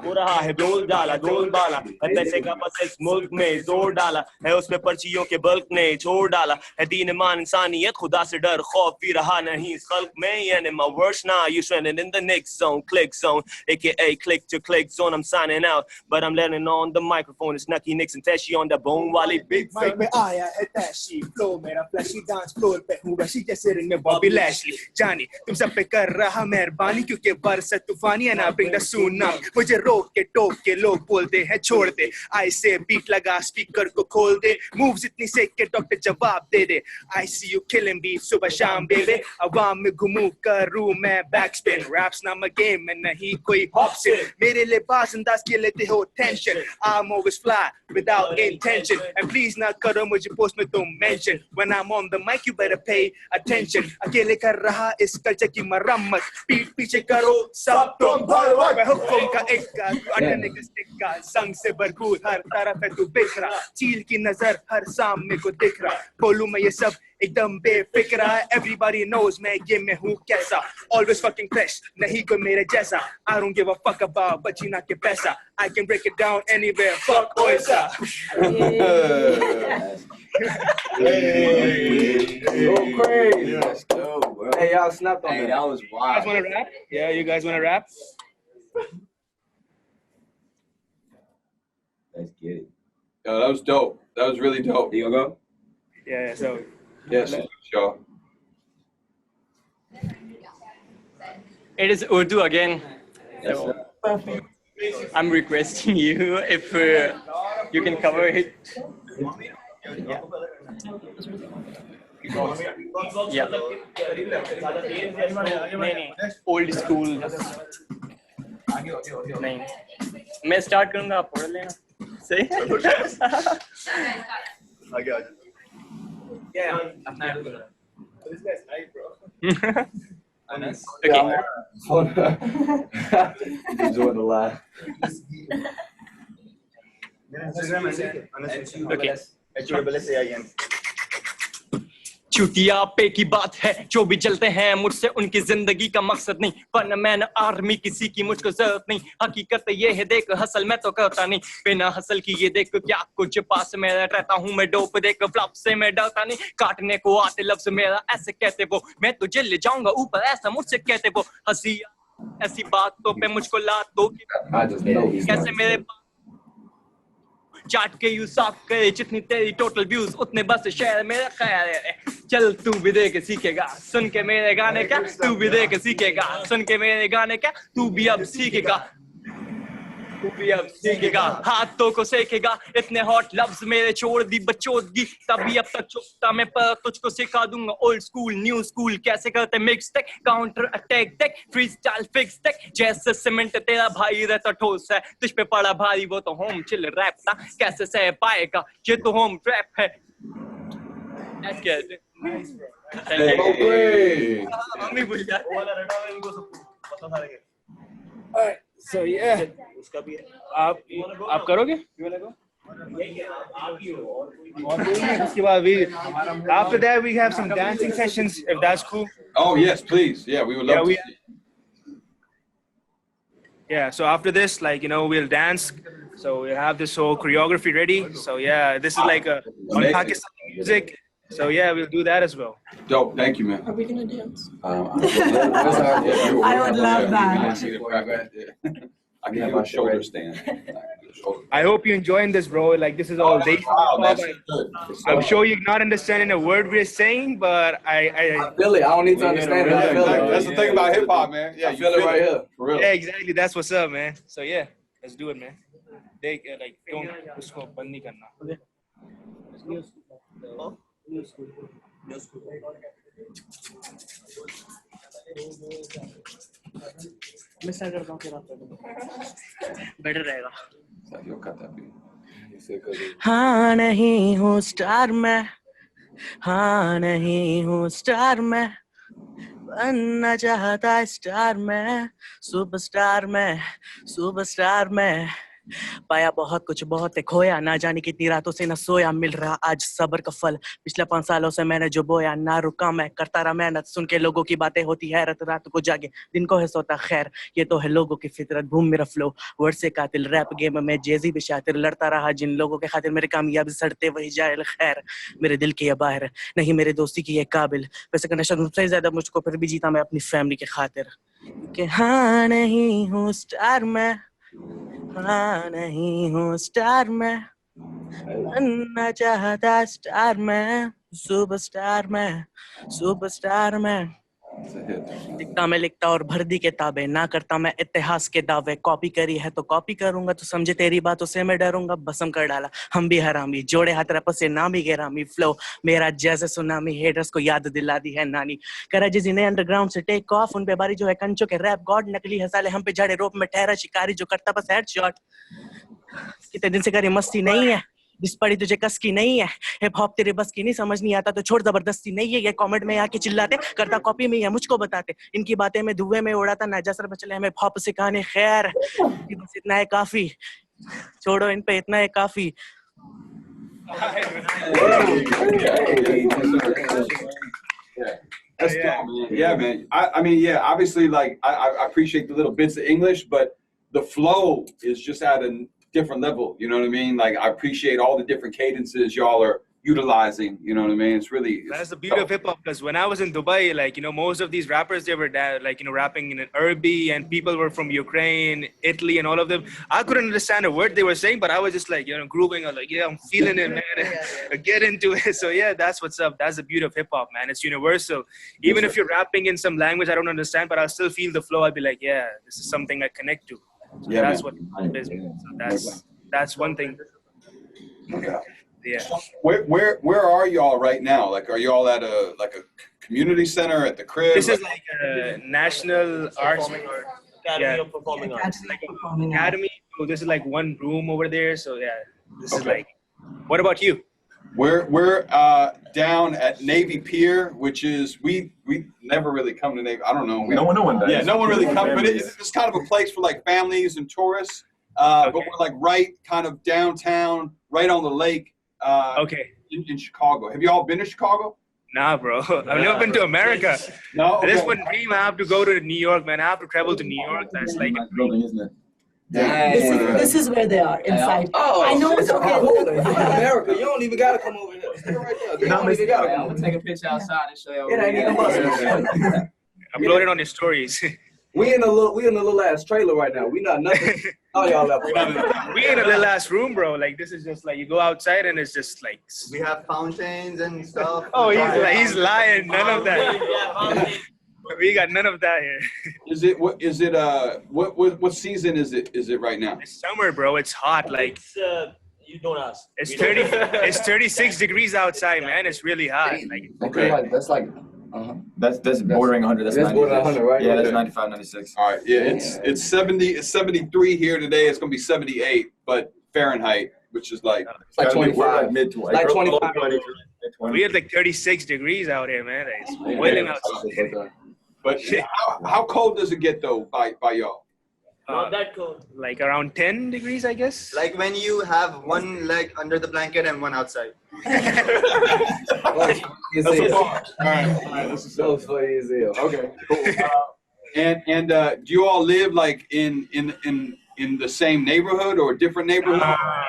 हो रहा है डोल डाला डोल बाला पैसे का बस इस मुल्क में जोर डाला है उसमें पर्चियों के बल्क ने छोड़ डाला है दीन ईमान इंसानियत खुदा से डर खौफ भी रहा नहीं इस खल्क में and in my words now you trending in the next zone click zone aka click to click zone I'm signing out but I'm letting on the microphone it's Nucky Nicks and Tashi on the bone wally big mic पे आया है Tashi flow मेरा flashy dance floor पे हूँ वैसी जैसे ring में Bobby Lashley जानी तुम सब पे कर रहा मेहरबानी क्योंकि बरसात तूफानी and I bring the tsunami मुझे रोक के टोक के लोग बोलते हैं छोड़ दे आई से बीट लगा स्पीकर को खोल दे मूव्स इतनी से के डॉक्टर जवाब दे दे आई सी यू किलिंग बीट सुबह शाम बेबे अवाम में घूमू करूँ मैं बैकस्पिन रैप्स ना मैं गेम में नहीं कोई ऑप्शन मेरे लिबास अंदाज के लेते हो tension I'm always fly without intention and please ना करो मुझे पोस्ट में तुम mention when I'm on the mic you better pay attention अकेले कर रहा इस कल्चर की मरम्मत पीठ पीछे करो सब तुम मैं हुक्म का एक का अटने का सिक्का संग से भरपूर हर तरफ है तू बिखरा चील की नजर हर सामने को दिख रहा बोलूं मैं ये सब एकदम बेफिक्रा everybody knows मैं ये मैं हूँ कैसा always fucking fresh नहीं कोई मेरे जैसा I don't give a fuck about बचीना के पैसा I can break it down anywhere fuck oisa Go crazy. Let's go, bro. Hey, y'all snapped on Hey, that. that was You guys wild. want to rap? Yeah, you guys want to rap? Let's get it. Yo, that was dope. That was really dope. You gonna go? Yeah, so Yes, sure. It is Urdu again. Yes, So sir. Perfect. I'm requesting you if you can cover it. Yeah. Yeah. नहीं, old school. नहीं, मैं start करूँगा आप पढ़ लेना. सही? आगे आगे. Okay. Enjoying the live. Okay. चुटिया पे की बात है जो भी चलते हैं मुझसे उनकी जिंदगी का मकसद नहीं वरना मैं न आर्मी किसी की मुझको जरूरत नहीं हकीकत ये है देख हसल मैं तो करता नहीं बिना हसल की ये देख क्या कुछ पास में रहता हूँ मैं डोप देख फ्लॉप से मैं डरता नहीं काटने को आते लफ्ज मेरा ऐसे कहते वो मैं तुझे ले जाऊंगा ऊपर ऐसा मुझसे कहते वो हंसी ऐसी बातों पे मुझको लात दो कैसे मेरे चाट के यू साफ करे जितनी तेरी टोटल व्यूज उतने बस शेयर मेरा ख्याल है चल तू भी देख सीखेगा सुन के मेरे गाने क्या तू भी देख सीखेगा सुन के मेरे गाने क्या तू भी अब सीखेगा तू भी अब सीखेगा हाथों को सेकेगा इतने हॉट लफ्ज मेरे छोड़ दी बचोदगी तभी अब तक चुपता मैं पर तुझको सिखा दूंगा ओल्ड स्कूल न्यू स्कूल कैसे करते mix tech counter attack tech freestyle fix tech जैसे सीमेंट तेरा भाई रहता ठोस है तुझ पे पड़ा भारी वो तो होम चिल रैप था कैसे सह पाएगा ये तो होम ट्रैप है So yeah, आप करोगे? उसके बाद after that we have some dancing sessions if that's cool. Oh yes, please. Yeah, we would love to see. Yeah, so after this, like, you know, we'll dance. So we'll have this whole choreography ready. So yeah, this is like a on Pakistani music. So yeah, we'll do that as well. Dope. Thank you, man. Are we gonna dance? I would love that. I can do a shoulder stand. I hope you're enjoying this, bro. Like, this is all day. Wow, that's good. I'm sure you're not understanding a word we're saying, but I feel it. I don't need to understand it. I feel it. That's the thing about hip hop, man. Yeah, I feel it right here. For real. Yeah, exactly. That's what's up, man. So yeah, let's do it, man. They like don't usko band nahi karna. मैं start करता हूँ फिर आप better रहेगा हाँ नहीं हूँ star मैं हाँ नहीं हूँ स्टार मैं बनना चाहता स्टार मैं सुपरस्टार मैं पाया बहुत कुछ बहुत खोया ना जाने कितनी रातों से न सोया मिल रहा आज सब्र का फल पिछले 5 सालों से मैंने जो बोया ना रुका मैं करता रहा मेहनत सुन के लोगों की बातें होती है रात को जागे दिन को है सोता खैर ये तो है लोगों की फितरत घूम मेरा फ्लो वर्ड से कातिल रैप गेम में J-Zee भी शातिर लड़ता रहा जिन लोगों के खातिर मेरे कामयाबी सड़ते वही जाए खैर मेरे दिल की ये बाहर नहीं मेरे दोस्ती की ये काबिल वैसे करना सबसे ज्यादा मुझको फिर भी जीता मैं अपनी फैमिली के खातिर कि हाँ नहीं हूँ स्टार मैं हाँ नहीं हूँ स्टार मैं बनना चाहता स्टार मैं सुपरस्टार मैं दिखता मैं लिखता और भर दी किताबें ना करता मैं इतिहास के दावे कॉपी करी है तो कॉपी करूंगा तो समझे तेरी बातों से मैं डरूंगा बसम कर डाला हम भी हरामी जोड़े हाथ रैपर से नाम ही गेरामी फ्लो मेरा जैसे सुनामी हेटर्स को याद दिला दी है नानी कराची जी ने अंडरग्राउंड से टेक ऑफ उन पे बारी जो है कंचों के रैप गॉड नकली है साले हम पे जड़े रोप में ठहरा शिकारी जो करता बस हेडशॉट कितने दिन से करी मस्ती नहीं है जिस पड़ी तुझे कस की नहीं है हिप हॉप तेरे बस की नहीं समझ नहीं आता तो छोड़ जबरदस्ती नहीं है ये कमेंट में आके चिल्लाते करता कॉपी में या मुझको बताते इनकी बातें मैं धुएं में उड़ाता ना जसर बचले हमें हॉप सिखाने खैर बस इतना है काफी छोड़ो इन पे इतना है काफी That's cool, man. Yeah, man. I mean, yeah, obviously, like, I appreciate the little bits of English, but the flow is just at a different level. You know what I mean? Like, I appreciate all the different cadences y'all are utilizing. You know what I mean? That's the beauty of hip hop. Because when I was in Dubai, like, you know, most of these rappers, they were like, you know, rapping in an Urbi, and people were from Ukraine, Italy, and all of them. I couldn't understand a word they were saying, but I was just like, you know, grooving. I was like, yeah, I'm feeling it, man. Get into it. So yeah, that's what's up. That's the beauty of hip hop, man. It's universal. Even if you're rapping in some language I don't understand, but I'll still feel the flow. I'll be like, yeah, this is something I connect to. So Yeah, that's man. what it is. So that's one thing. Yeah. Where are y'all right now? Like, are y'all at a community center at the crib? This is like a National Arts Academy of Performing Arts. Like an academy. So this is like one room over there. So yeah, this is like. What about you? We're down at Navy Pier, which is we never really come to Navy. I don't know. No one does. Yeah, no one really comes, but it's kind of a place for like families and tourists. But we're like right kind of downtown, right on the lake. In Chicago. Have you all been to Chicago? Nah, bro. I've never been to America. No. This one dream. I have to go to New York, man. I have to travel to New York. That's like a building, isn't it? This is where they are inside. I know it's okay. America, you don't even gotta come over here. Stay right there. You don't even gotta. I'm gonna take a picture outside and show you. It ain't even possible. Upload it on your stories. We in a little ass trailer right now. We not nothing. All y'all up. We in a little ass room, bro. Like this is just like you go outside and it's just like. We have fountains and stuff. Oh, he's lying. None of that. We got none of that here. What season is it right now? It's summer, bro. It's hot. Like you don't ask. It's 30. It's 36 degrees outside, man. It's really hot. Like, Okay. That's bordering 100. That's bordering 100, right? Yeah, that's 95, 96. All right. Yeah, it's 73 here today. It's gonna be 78, but Fahrenheit, which is like it's like 25. Like 25. We had like 36 degrees out here, man. It's boiling outside. But how cold does it get though by y'all? Not that cold. Like around 10 degrees, I guess. Like when you have one leg under the blanket and one outside. All right. This is so funny as hell. Okay, cool. And do you all live like in the same neighborhood or different neighborhood?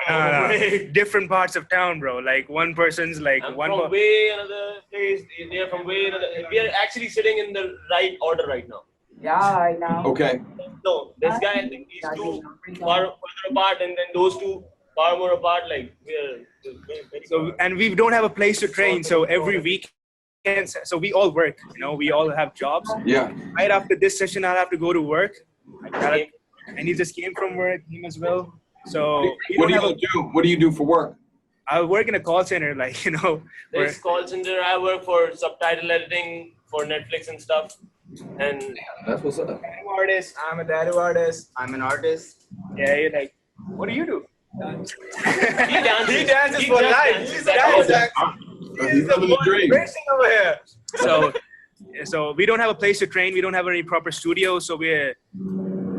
No. Different parts of town, bro. Like one person's like I'm one. from way another place. They're from way another. We are actually sitting in the right order right now. Yeah, I know. Okay. No, this guy and these two far further apart, and then those two far more apart. Like we're very So and we don't have a place to train. So every week. So we all work. You know, we all have jobs. Yeah. Right after this session, I'll have to go to work. And he just came from work, him as well. So What do you do for work? I work in a call center, like, you know. This call center, I work for subtitle editing for Netflix and stuff. And that's what's up. Artist. I'm a tattoo artist. I'm an artist. Yeah, you're like, what do you do? he dances for life. He's the dream. racing over here. So we don't have a place to train. We don't have any proper studio. So we're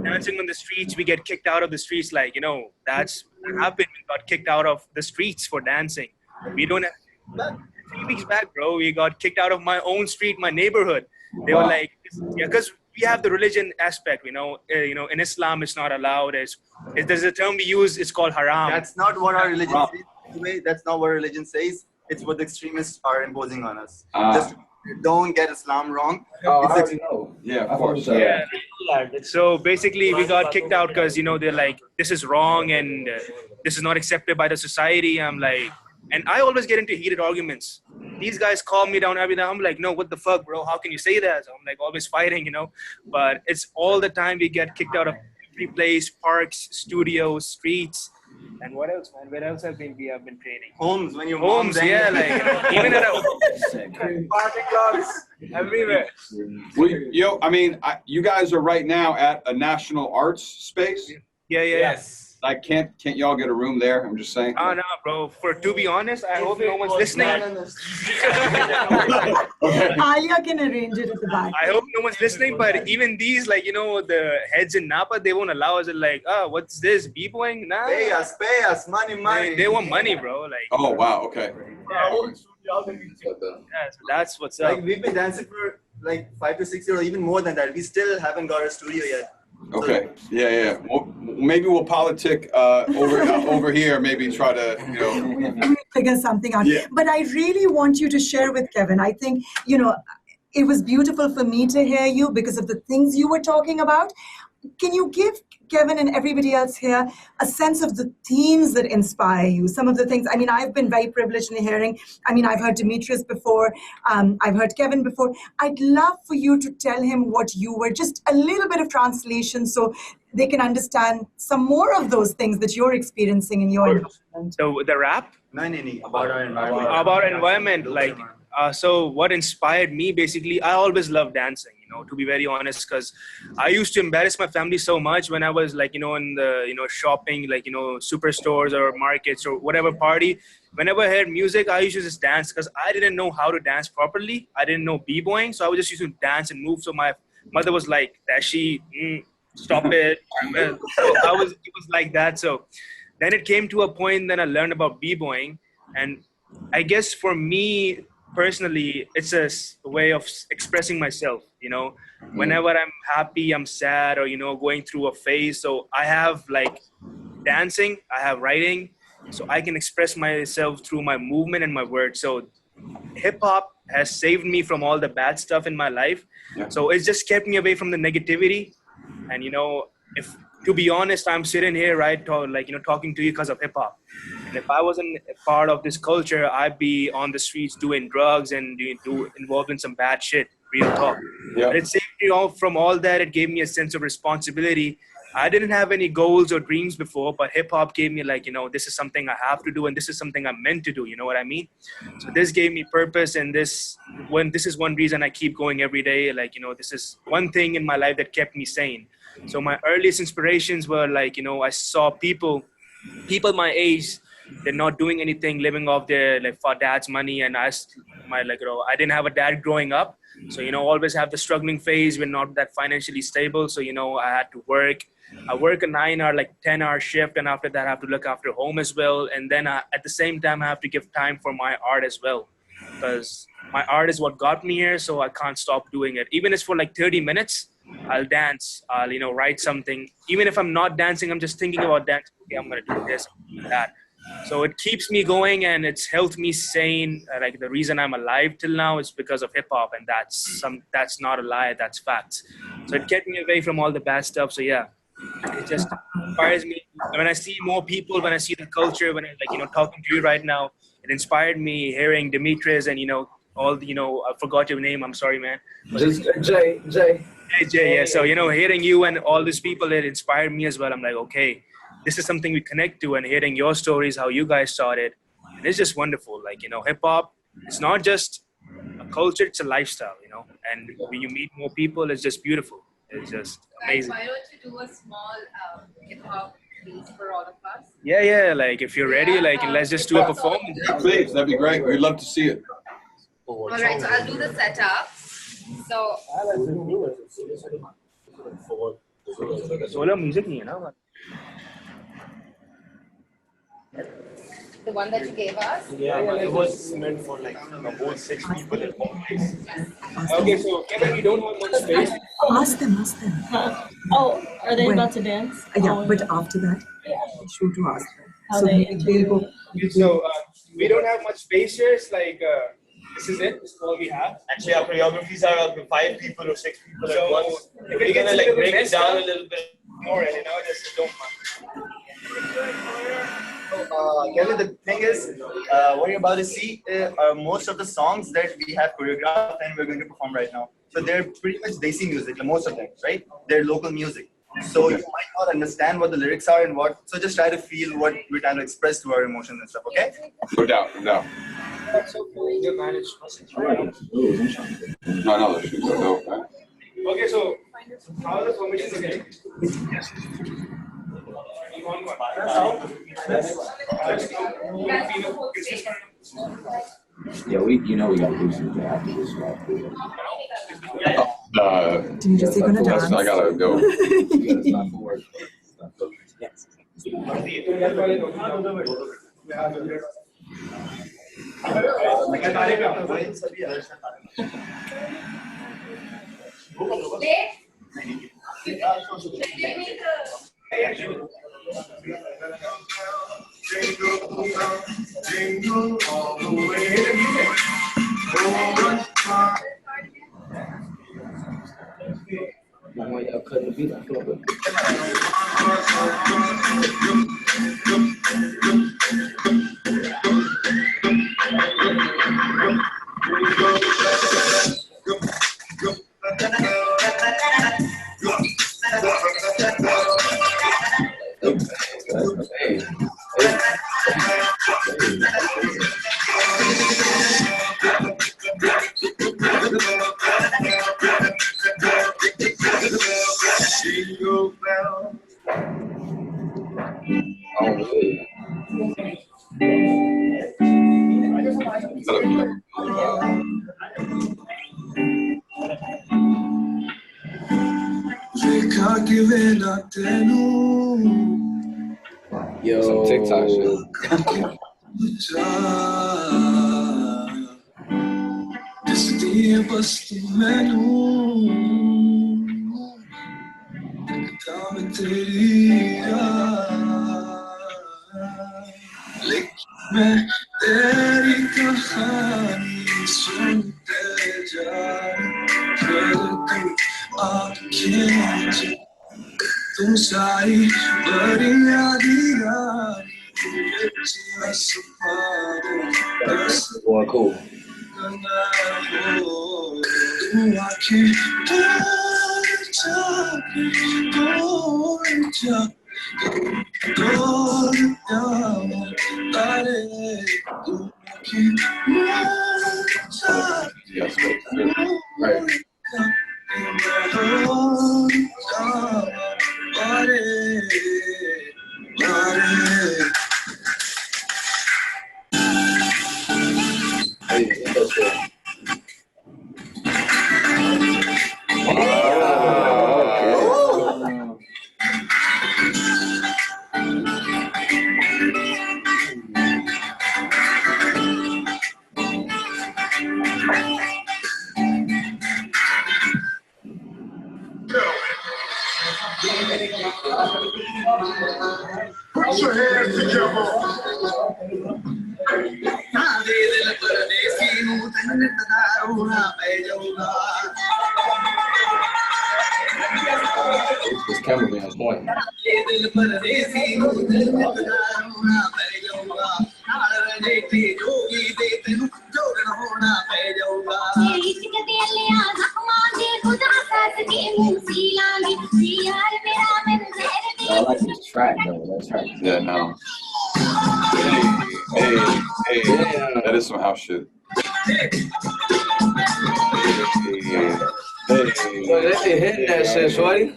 dancing on the streets. We get kicked out of the streets. Like, you know, that's what happened. We got kicked out of the streets for dancing. We don't have. 3 weeks back, bro, we got kicked out of my own street, my neighborhood. They were like, yeah, because we have the religion aspect, you know, in Islam, it's not allowed. There's a term we use, it's called haram. That's not what our religion says. Anyway, that's not what religion says. It's what the extremists are imposing on us. Just don't get Islam wrong. I already know. Yeah, of course. Yeah. So basically, we got kicked out because, you know, they're like, this is wrong and this is not accepted by the society. I'm like, and I always get into heated arguments. These guys call me down every time. I'm like, no, what the fuck, bro? How can you say that? So I'm like always fighting, you know. But it's all the time we get kicked out of every place, parks, studios, streets. And what else, man? Where else have we been training? Homes, when you're homes, yeah, like, you know, even at a parking lots, everywhere. Well, I mean, you guys are right now at a national arts space. Yeah. Yes. Like, can't y'all get a room there? I'm just saying. Oh no, bro. To be honest, I hope no one's listening. Alia can arrange it at the back. I hope no one's listening, but even these, like, you know, the heads in Napa, they won't allow us. Like, what's this? B-boying? Nah. Pay us, money. They want money, bro. Like. Oh wow. Okay. Yeah, so that's what's up. Like, we've been dancing for like 5 to 6 years, or even more than that. We still haven't got a studio yet. Okay. Yeah. Well, maybe we'll politic over here. Maybe try to, you know, figure something out. Yeah. But I really want you to share with Kevin. I think, you know, it was beautiful for me to hear you because of the things you were talking about. Can you give Kevin and everybody else here a sense of the themes that inspire you? Some of the things, I mean, I've been very privileged in hearing. I mean, I've heard Demetrius before. I've heard Kevin before. I'd love for you to tell him what you were, just a little bit of translation so they can understand some more of those things that you're experiencing in your environment. The rap? About our environment. About environment, like, so what inspired me, basically, I always loved dancing, you know, to be very honest, because I used to embarrass my family so much when I was, like, you know, in the, you know, shopping, like, you know, superstores or markets or whatever party. Whenever I heard music, I used to just dance because I didn't know how to dance properly. I didn't know b-boying, so I was just used to dance and move. So my mother was like, stop it. So it was like that. So then it came to a point that I learned about b-boying, and I guess for me personally, it's a way of expressing myself, you know. Whenever I'm happy, I'm sad, or, you know, going through a phase. So I have, like, dancing, I have writing, so I can express myself through my movement and my words. So hip hop has saved me from all the bad stuff in my life. Yeah. So it's just kept me away from the negativity. And, you know, if, to be honest, I'm sitting here, right, like, you know, talking to you because of hip hop. And if I wasn't a part of this culture, I'd be on the streets doing drugs and involved in some bad shit, real talk. Yeah. But it saved me all from all that. It gave me a sense of responsibility. I didn't have any goals or dreams before, but hip hop gave me, like, you know, this is something I have to do, and this is something I'm meant to do. You know what I mean? So this gave me purpose, and this is one reason I keep going every day. Like, you know, this is one thing in my life that kept me sane. So my earliest inspirations were, like, you know, I saw people my age, they're not doing anything, living off their, like, for dad's money, and I didn't have a dad growing up. So, you know, always have the struggling phase. We're not that financially stable. So, you know, I had to work. I work a 9-hour, like 10-hour shift. And after that, I have to look after home as well. And then at the same time, I have to give time for my art as well, because my art is what got me here. So I can't stop doing it. Even if it's for like 30 minutes, I'll dance. I'll, you know, write something. Even if I'm not dancing, I'm just thinking about dancing. Okay, I'm going to do this, that. So it keeps me going, and it's helped me sane. Like, the reason I'm alive till now is because of hip hop, and that's not a lie, that's facts. So it kept me away from all the bad stuff. So yeah, it just inspires me. When I see more people, when I see the culture, when I, like, you know, talking to you right now, it inspired me hearing Demetrius and, you know, all the, you know, I forgot your name. I'm sorry, man. J. Hey, Jay, yeah. So, you know, hearing you and all these people, it inspired me as well. I'm like, okay, this is something we connect to, and hearing your stories, how you guys started, and it's just wonderful. Like, you know, hip hop, it's not just a culture, it's a lifestyle, you know, and when you meet more people, it's just beautiful. It's just amazing. Why don't you do a small hip hop piece for all of us? Yeah, like, if you're ready, like, let's just do a performance. Yeah, please, that'd be great. We'd love to see it. All right, so I'll do the setup. So, Solo music nahi hai na? the one that you gave us. Yeah, it was meant for, like, the whole 6 people in one place. Okay, so Kevin, we don't have much space. Ask them. Oh, are they When? about to dance? Yeah, but after that, sure to ask them. How So they they'll go. So we don't have much space here. It's like, this is it. This is all we have. Actually, our choreographies are up to 5 people or 6 people So at once. if We're it gets gonna, a like, little break it messed down up, a little bit. more, you know, just don't mind. Kevin, the thing is, what you're about to see are most of the songs that we have choreographed and we're going to perform right now. So they're pretty much Desi music, most of them, right? They're local music. So you might not understand what the lyrics are and what, so just try to feel what we're trying to express through our emotions and stuff, okay? No doubt. That's so cool. You managed. No, the shoes are dope, man. Okay, so how are the permissions again? Yeah, we got to do something after this, right? J-Zee gonna dance. I gotta go. You gotta stop for work. Jingle all the way. Why y'all cutting the beat? Jingle bells. Yo, some TikTok shit. Boy, cool. Yes, right. Put your hands together. This cameraman is point. I like this track though. That track. Yeah, no. Hey, Yeah. that is some house shit. Boy, that shit hitting that shit, shorty.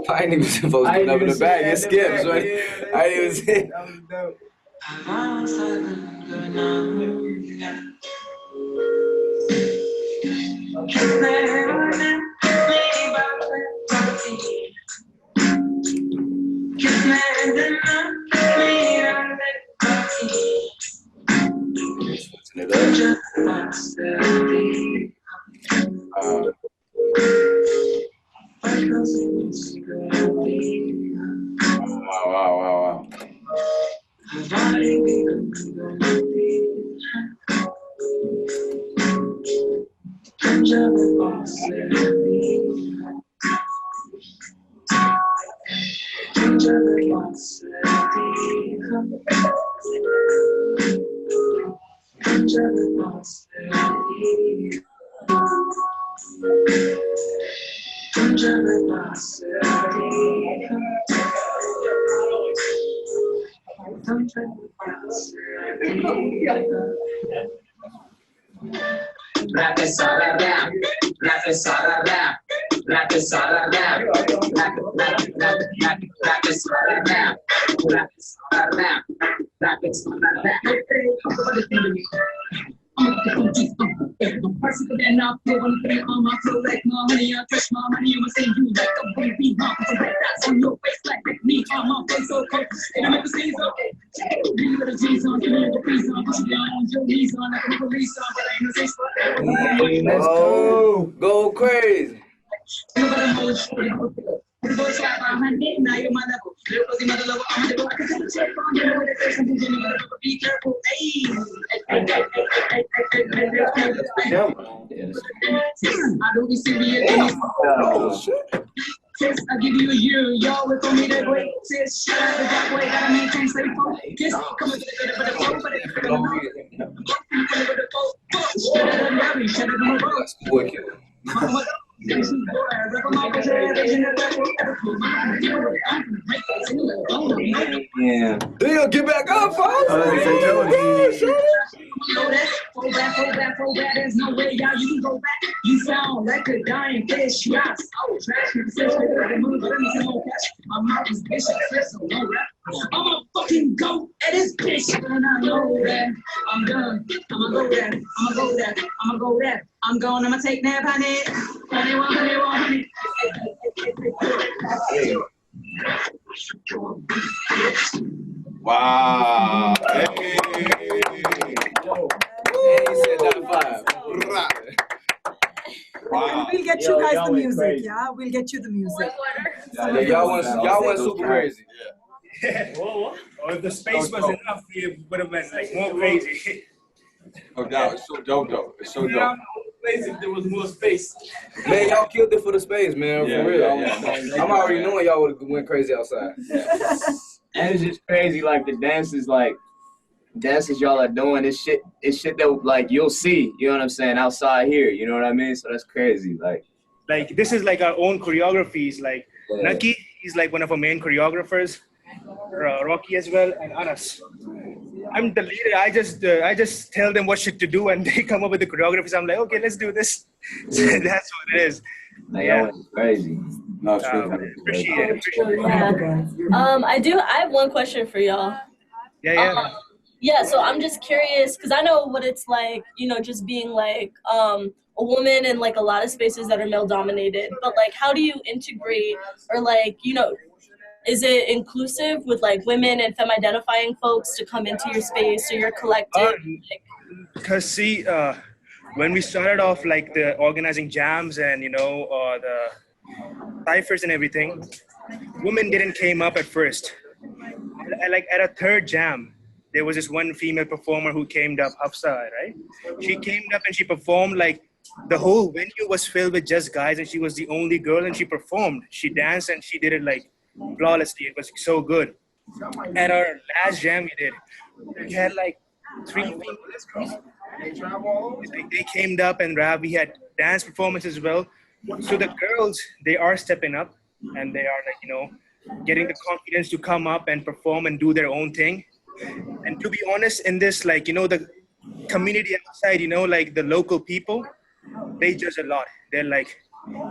I ain't even supposed to put up in the bag. It skips, right? I ain't even see. Wow. Rap is all I rap. Rap is all I rap. Rap is all I rap. Rap is all I rap. Rap is all I rap. Rap is all I rap. I'm personal and I'll play one thing on my flow like my honey. I touch my money, I'ma say you like a baby. That's on your face like me. On my face so cold. And I never see so. Give me the G's on, give me the P's on. Push me on your knees on like a police on. But I ain't no safe spot. Let's go. Go crazy. Now you're my level. I can take a check on you. Be careful. I don't be serious. I give you a year, y'all look on me that way. Says shut out the back way, gotta maintain steady flow. Kiss, come on, get it, but the flow, but it's the flow. Shut it on Gabby, shut it on my road. Yeah. Damn, get back up, folks. Go back, there's no way, y'all, you can go back. You sound like a dying fish, yeah. So trash, you say straight up the moon, but let me see no cash. My mouth is bitch, so no rap. I'm a fucking goat at this bitch, and I know that. I'm done, I'ma go that. I'm going, I'ma take that, honey. Honey. Wow. Hey. Wow. We'll get you guys the music, yeah? We'll get you the music. Y'all went super crazy. Or if the space was enough, it would have been like more crazy. No doubt, it's so dope though. It's so dope. If there was more space. Man, y'all killed it for the space, man. Yeah, for real. yeah. I'm already knowing y'all would have went crazy outside. And it's just crazy, like the dances y'all are doing. It's shit that like you'll see. You know what I'm saying? Outside here. You know what I mean? So that's crazy. Like this is like our own choreographies. Like Naki, he's like one of our main choreographers. Rocky as well, and Anas. I'm the leader. I just tell them what shit to do, and they come up with the choreographies. I'm like, okay, let's do this. So that's what it is. Yeah, crazy. No, it's appreciate it. Yeah. I have one question for y'all. Yeah. Yeah, so I'm just curious because I know what it's like, just being like a woman in like a lot of spaces that are male dominated. But like, how do you integrate or like, is it inclusive with like women and femme identifying folks to come into your space or your collective? Because see, when we started off like the organizing jams and the ciphers and everything, women didn't came up at first. Like at a third jam, there was this one female performer who came up, Hafsa, right? She came up and she performed like the whole venue was filled with just guys and she was the only girl and she performed. She danced and she did it like flawlessly. It was so good. At our last jam we had like 3 female girls. They came up and rap. We had dance performances as well. So the girls, they are stepping up and they are like, getting the confidence to come up and perform and do their own thing. And to be honest, in this, like, the community outside, like the local people, they judge a lot. They're like,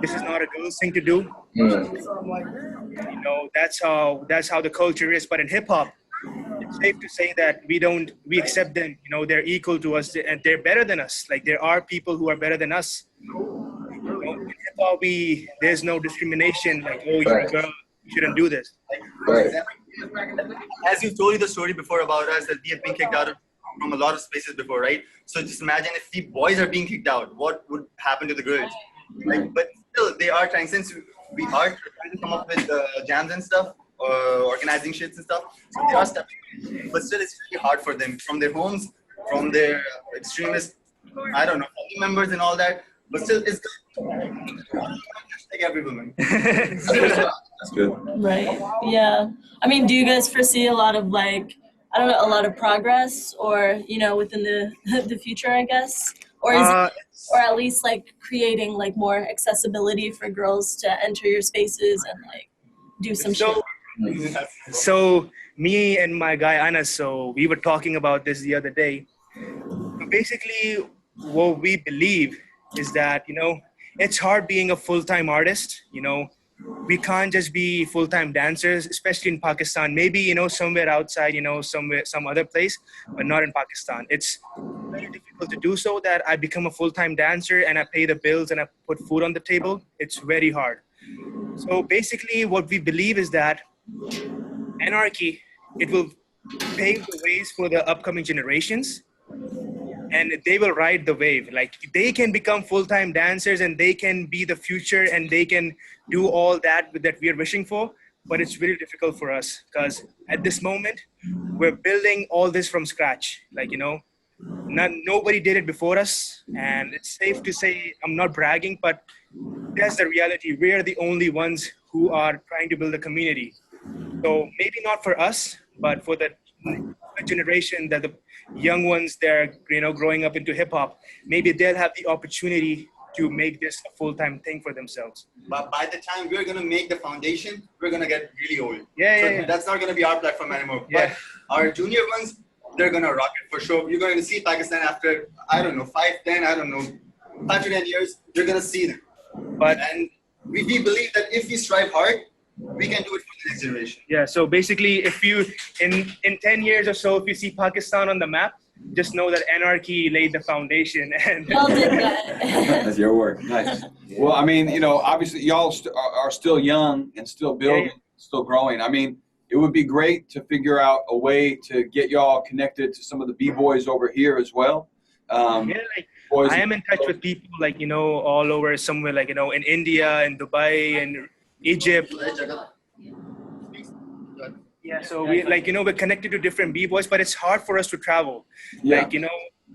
this is not a girl's thing to do. That's how the culture is. But in hip hop, it's safe to say that we accept them. They're equal to us and they're better than us. Like there are people who are better than us. In hip hop, there's no discrimination. Like, oh, you're a girl, you shouldn't do this. As you told you the story before about us that we have been kicked out from a lot of spaces before, right? So just imagine if the boys are being kicked out, what would happen to the girls? Like, but still, they are trying, since we are trying to come up with jams and stuff, organizing shits and stuff. So they are stepping in. But still, it's really hard for them from their homes, from their extremist, I don't know, family members and all that. But still, it's like every woman. That's good. Right. Yeah. I mean, do you guys foresee a lot of like, I don't know, a lot of progress or, within the future, I guess? Or is it, or at least like creating like more accessibility for girls to enter your spaces and like do some shit? So me and my guy Anas, so we were talking about this the other day. So basically, what we believe is that it's hard being a full-time artist. We can't just be full-time dancers, especially in Pakistan. Maybe somewhere outside, some other place, but not in Pakistan. It's very difficult to do so. That I become a full-time dancer and I pay the bills and I put food on the table. It's very hard. So basically, what we believe is that Anarchy, it will pave the ways for the upcoming generations, and they will ride the wave. Like they can become full-time dancers and they can be the future and they can do all that we are wishing for. But it's really difficult for us because at this moment, we're building all this from scratch. Like, nobody did it before us. And it's safe to say, I'm not bragging, but that's the reality. We're the only ones who are trying to build a community. So maybe not for us, but for the generation, that the young ones, they're growing up into hip hop, maybe they'll have the opportunity to make this a full-time thing for themselves. But by the time we're gonna make the foundation, we're gonna get really old. Yeah. That's not gonna be our platform anymore. Yeah. But our junior ones, they're gonna rock it for sure. You're going to see Pakistan after 5 to 10 years. You're gonna see them. And we believe that if we strive hard, we can do it for the next generation. Yeah, so basically, if you, in 10 years or so, if you see Pakistan on the map, just know that Anarchy laid the foundation. And That's your work. Nice. Well, I mean, obviously y'all are still young and still building, still growing. I mean, it would be great to figure out a way to get y'all connected to some of the B-boys over here as well. I am in touch with people all over somewhere, in India, in Dubai, and Egypt. Yeah, so we're connected to different B-boys, but it's hard for us to travel. Yeah.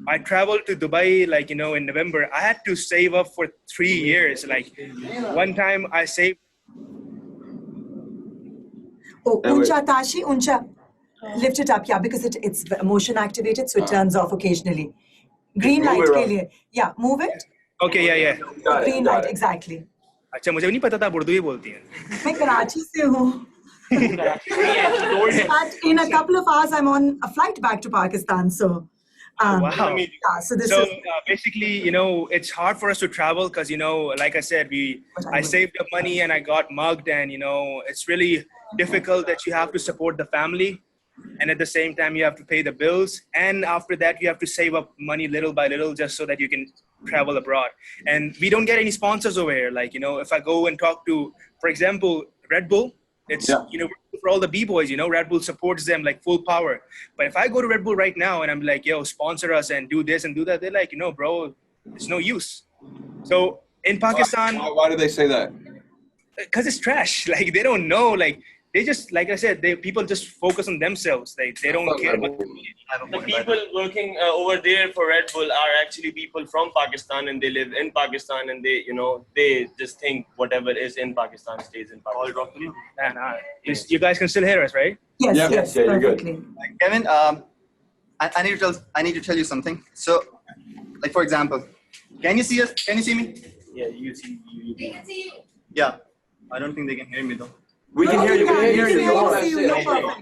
I traveled to Dubai, in November. I had to save up for 3 years. One time I saved. Oh, Uncha Tashi, Uncha. Lift it up, yeah, because it's motion activated, so it turns off occasionally. Green light ke liye. Yeah, move it. Okay, yeah. Green light, exactly. अच्छा मुझे नहीं पता था उर्दू ही बोलती हैं. मैं कराची से हूँ. But in a couple of hours, I'm on a flight back to Pakistan. So, wow. Yeah, so basically, it's hard for us to travel because, like I said, I saved up money and I got mugged, and it's really difficult that you have to support the family, and at the same time you have to pay the bills, and after that you have to save up money little by little just so that you can travel abroad. And we don't get any sponsors over here. If I go and talk to, for example, Red Bull, it's for all the B-boys, Red Bull supports them like full power. But if I go to Red Bull right now and I'm like, yo, sponsor us and do this and do that, they're like, bro, it's no use. So in Pakistan, why do they say that? Because it's trash. They don't know. They just, like I said, people just focus on themselves. They don't care about the people working over there for Red Bull are actually people from Pakistan, and they live in Pakistan, and they just think whatever is in Pakistan stays in Pakistan. You guys can still hear us, right? Yes, you're good. Kevin, I need to tell you something. So, for example, can you see us? Can you see me? Yeah, you see. They can see you. Yeah, I don't think they can hear me though. We can hear you. We can hear you.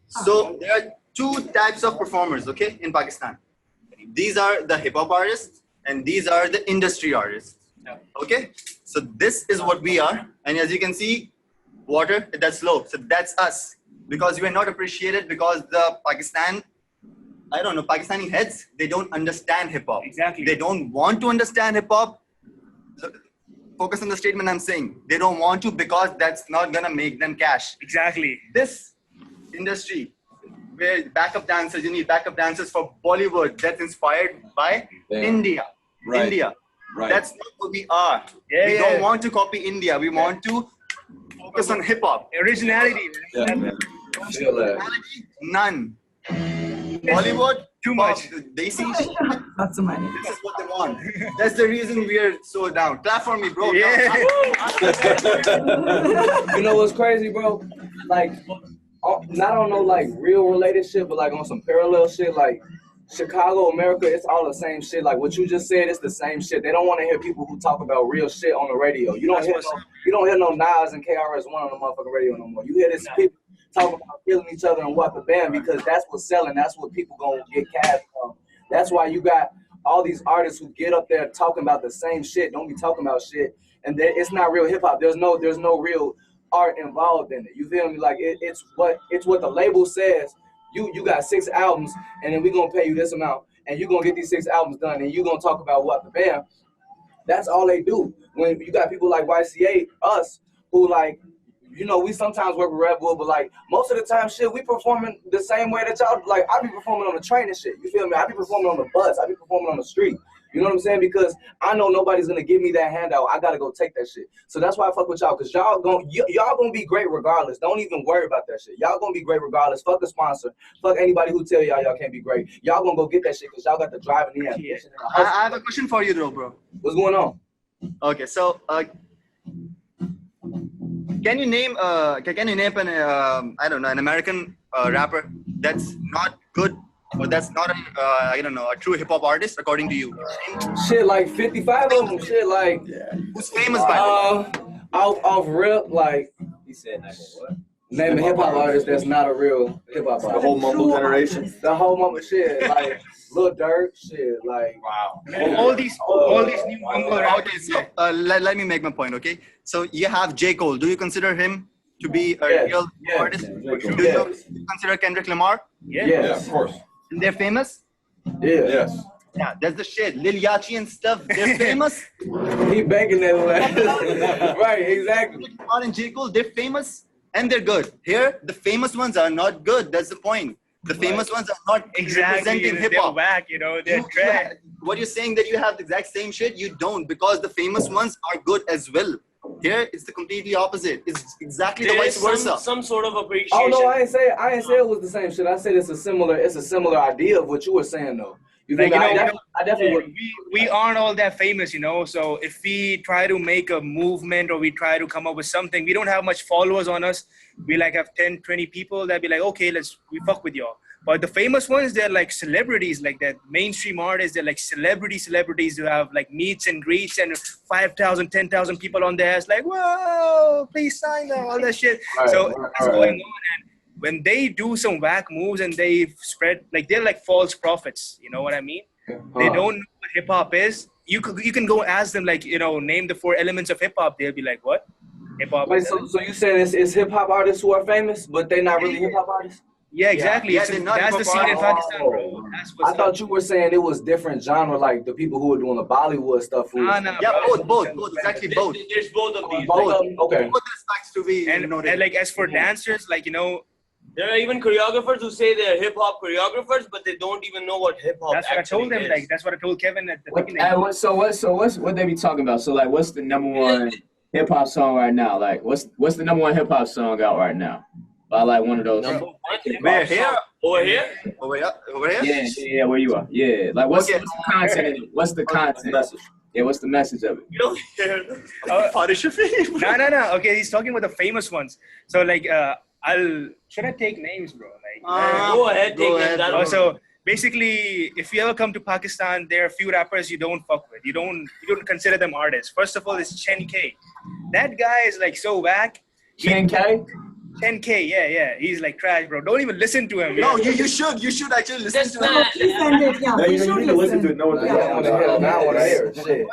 So there are 2 types of performers, okay, in Pakistan. These are the hip hop artists, and these are the industry artists. Okay, so this is what we are, and as you can see, water, that's low. So that's us, because we are not appreciated because the Pakistani heads, they don't understand hip hop. Exactly. They don't want to understand hip hop. Focus on the statement I'm saying. They don't want to because that's not gonna make them cash. Exactly. This industry, where backup dancers, you need backup dancers for Bollywood. That's inspired by India. Right. India. Right. That's not what we are. We don't want to copy India. We want to focus on hip hop. Originality. Yeah. Originality, none. Bollywood, Too much. They see Lots of money. this is what they want. That's the reason we're so down. Clap for me, bro. Yeah. You know what's crazy, bro? Like, not on no like real related shit, but like on some parallel shit. Like Chicago, America, it's all the same shit. Like what you just said, it's the same shit. They don't want to hear people who talk about real shit on the radio. You don't hear no Nas and KRS-One on the motherfucking radio no more. You hear this people talking about killing each other and what the band because that's what's selling. That's what people gonna get cash from. That's why you got all these artists who get up there talking about the same shit. Don't be talking about shit, and it's not real hip hop. There's no real art involved in it. You feel me? Like it's what the label says. You got 6 albums, and then we gonna pay you this amount, and you gonna get these 6 albums done, and you gonna talk about what the band. That's all they do. When you got people like YCA, us, who like. You know, we sometimes work with Red Bull, but like most of the time, shit, we performing the same way that y'all, like I be performing on the train and shit. You feel me? I be performing on the bus. I be performing on the street. You know what I'm saying? Because I know nobody's gonna give me that handout. I gotta go take that shit. So that's why I fuck with y'all, cause y'all gonna be great regardless. Don't even worry about that shit. Y'all gonna be great regardless. Fuck the sponsor. Fuck anybody who tell y'all can't be great. Y'all gonna go get that shit, cause y'all got the drive and the ambition. I have a question for you, though, bro. What's going on? Okay, so can you name an I don't know, an American rapper that's not good, or that's not a true hip hop artist according to you? Shit, like 55 of them. Shit, like who's famous by? Off rip, like He said, what? name a hip hop artist that's not a real hip hop artist. The whole mumble generation. The whole mumble shit, like Lil Durk, shit, like wow. All these new mumble Okay, so let me make my point. Okay, so you have J. Cole. Do you consider him to be a real artist? Do you consider Kendrick Lamar? Yeah, of course. And they're famous. Yes. Yeah, that's the shit. Lil Yachty and stuff. They're famous. He begging that way. Right, exactly. Lamar and J. Cole, they're famous and they're good. Here, the famous ones are not good. That's the point. The famous ones are not representing hip hop. They're whack, they're trash. What you're saying that you have the exact same shit, you don't, because the famous ones are good as well. Here, it's the completely opposite. It's exactly the vice versa. Some sort of appreciation. Oh no, I ain't say it was the same shit. I said it's a similar idea of what you were saying though. You think I definitely we aren't all that famous, So if we try to make a movement or we try to come up with something, we don't have much followers on us. We like have 10, 20 people that be like, okay, we fuck with y'all. But the famous ones, they're like celebrities, like that mainstream artists. They're like celebrities who have like meets and greets and 5,000, 10,000 people on there. It's like, whoa, please sign them, all that shit. That's going on. And when they do some whack moves and they spread, like they're like false prophets. You know what I mean? They don't know what hip hop is. You can go ask them like, name the 4 elements of hip hop. They'll be like, what? Hip hop. Wait, so you saying it's hip hop artists who are famous, but they're not really hip hop artists? Yeah, exactly. Yeah, that's the scene in Pakistan, bro. I thought you were saying it was different genre, like the people who were doing the Bollywood stuff. Yeah, both. Exactly, both. There's both of these. Okay. Both aspects to be and like as for dancers, like there are even choreographers who say they're hip hop choreographers, but they don't even know what hip hop. That's what I told them. Is. Like that's what I told Kevin at the beginning. So what they be talking about? So like, what's the number one hip hop song right now? Like, what's the number one hip hop song out right now? By like one of those. Where here? Over here? Over here? Yeah, where you are. Yeah. Like what's the content in it? What's the content? Yeah, what's the message of it? You don't hear No. Okay, he's talking about the famous ones. So like should I take names, bro? Like go ahead, take names. So basically, if you ever come to Pakistan, there are a few rappers you don't fuck with. You don't consider them artists. First of all, it's Chen K. That guy is like so whack. Chen K? 10K, yeah. He's like trash, bro. Don't even listen to him. No, you should. You should actually listen to him. You need to listen to it. I want to hear shit.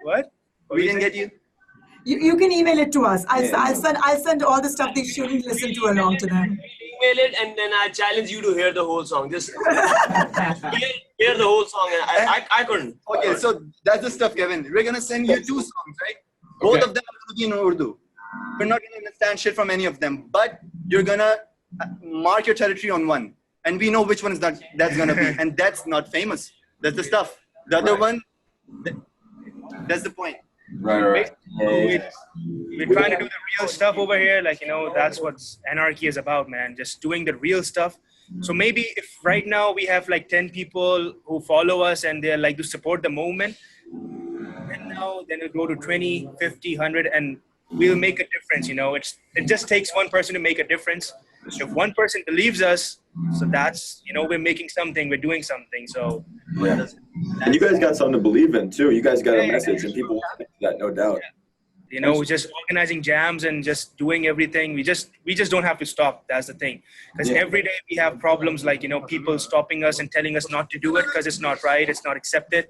What? We didn't get you. You can email it to us. I'll send all the stuff they shouldn't listen to along to them. Email it, and then I challenge you to hear the whole song. Just hear the whole song, and I couldn't. Okay, so that's the stuff, Kevin. We're gonna send you 2 songs, right? Both of them are gonna be in Urdu. We're not gonna understand shit from any of them, but you're gonna mark your territory on one, and we know which one is that's gonna be, and that's not famous. That's the stuff. The other one, that's the point. Right. We're trying to do the real stuff over here. Like, that's what Anarchy is about, man. Just doing the real stuff. So maybe if right now we have like 10 people who follow us and they're like to support the movement, and now then it'll go to 20, 50, 100, and we'll make a difference. It just takes one person to make a difference. If one person believes us, so that's, we're making something, we're doing something. So yeah. And you guys got something to believe in too. You guys got a message, and people want that, no doubt. Just organizing jams and just doing everything. We just don't have to stop. That's the thing. Because every day we have problems like, people stopping us and telling us not to do it because it's not right, it's not accepted.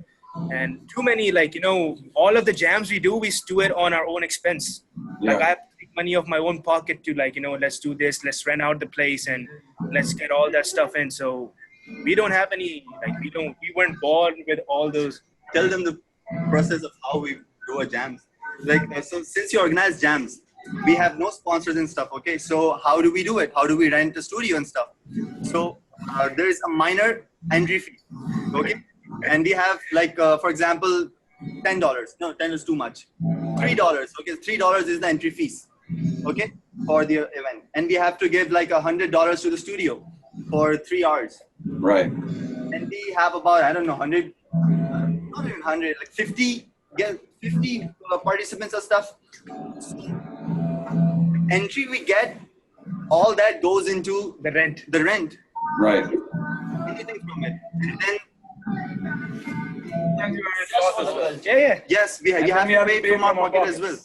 And too many, all of the jams we do it on our own expense. Yeah. Like I have to take money off my own pocket to let's do this, let's rent out the place and let's get all that stuff in. So we don't have any, we weren't born with all those. Tell them the process of how we do our jams. So since you organize jams, we have no sponsors and stuff, okay? So how do we do it? How do we rent a studio and stuff? So there is a minor entry fee, okay? And we have for example, $10. No, 10 is too much. $3, okay? $3 is the entry fees, okay? For the event. And we have to give $100 to the studio for 3 hours. Right. And we have about, I don't know, 100, not even 100, 50, 50 participants or stuff. Entry we get, all that goes into the rent. Right. Anything from it. And then yes, you have to pay from our pocket as well.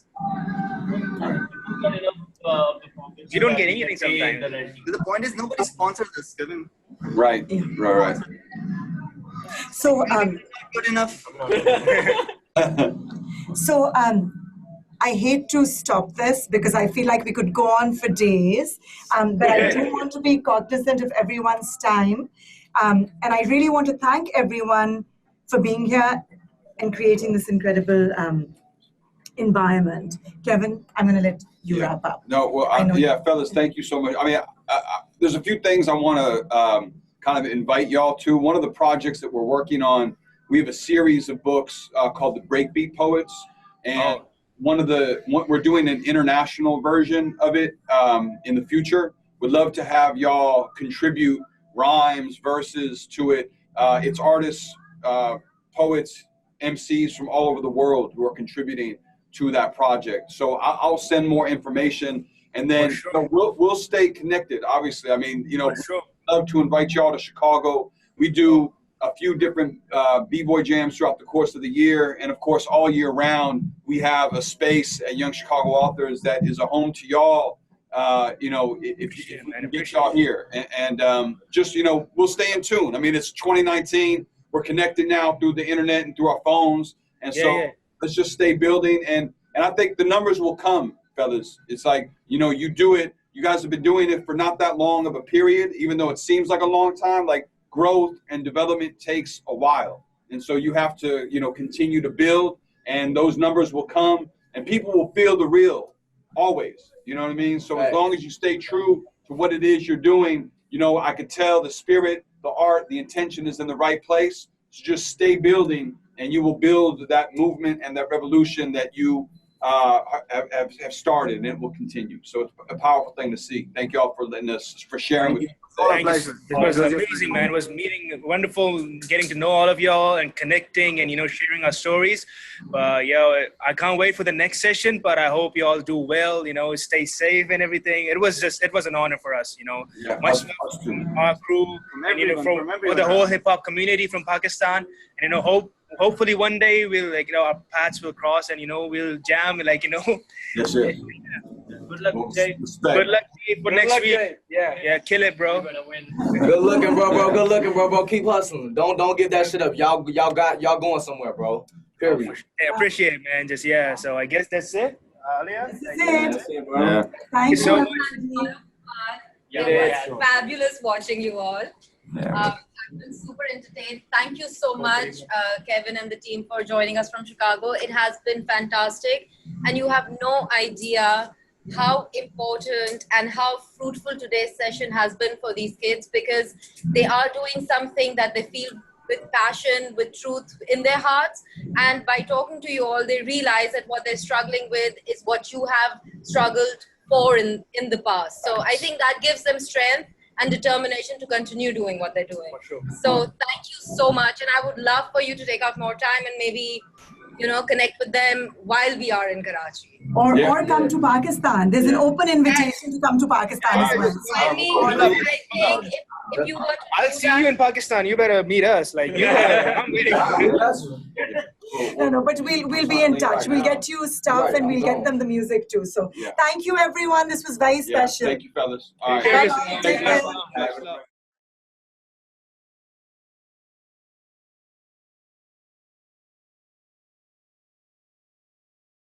You don't get anything sometimes. The point is nobody sponsors this, Kevin. Right. So good enough. So I hate to stop this because I feel like we could go on for days, but I do want to be cognizant of everyone's time. And I really want to thank everyone for being here and creating this incredible environment. Kevin, I'm going to let you wrap up. No, well, fellas, thank you so much. I mean, there's a few things I want to kind of invite y'all to. One of the projects that we're working on, we have a series of books called the Breakbeat Poets, and we're doing an international version of it in the future. Would love to have y'all contribute rhymes, verses to it. It's artists, poets, MCs from all over the world who are contributing to that project. So I'll send more information, and then we'll stay connected. Obviously, I mean, love to invite y'all to Chicago. We do a few different b-boy jams throughout the course of the year, and of course, all year round, we have a space at Young Chicago Authors that is a home to y'all. If you can get y'all here, and just we'll stay in tune. I mean, it's 2019. We're connected now through the internet and through our phones, and let's just stay building. And I think the numbers will come, fellas. It's like you do it. You guys have been doing it for not that long of a period, even though it seems like a long time. Like growth and development takes a while, and so you have to continue to build, and those numbers will come, and people will feel the real always. You know what I mean? So as long as you stay true to what it is you're doing, I could tell the spirit, the art, the intention is in the right place. So just stay building, and you will build that movement and that revolution that you have started, and it will continue. So it's a powerful thing to see. Thank you all for letting us, for sharing with me. Thanks. It was amazing, man. It was wonderful getting to know all of y'all and connecting and sharing our stories. I can't wait for the next session, but I hope you all do well, stay safe and everything. It was an honor for us, much love from our crew and from the whole hip hop community from Pakistan. And hopefully one day we'll our paths will cross and we'll jam Yes, sir. Good luck, Jay. Good luck for next week. Yeah, kill it, bro. Good looking, bro. Keep hustling. Don't give that shit up. Y'all going somewhere, bro. Period. I appreciate it, man. So I guess that's it. This is it. Yeah. Thank you so much. It was fabulous watching you all. Yeah. I've been super entertained. Thank you so much, Kevin and the team, for joining us from Chicago. It has been fantastic, and you have no idea how important and how fruitful today's session has been for these kids, because they are doing something that they feel with passion, with truth in their hearts. And by talking to you all, they realize that what they're struggling with is what you have struggled for in the past. So I think that gives them strength. and determination to continue doing what they're doing. So thank you so much, and I would love for you to take out more time and maybe, connect with them while we are in Karachi. Or come to Pakistan. There's an open invitation to come to Pakistan as well. I mean, I think if you were to I'll see you in Pakistan. You better meet us. I'm waiting. No, but we'll be in touch. We'll get you stuff and we'll get them the music too. So thank you, everyone. This was very special. Thank you, fellas. All right. Bye-bye. Take care.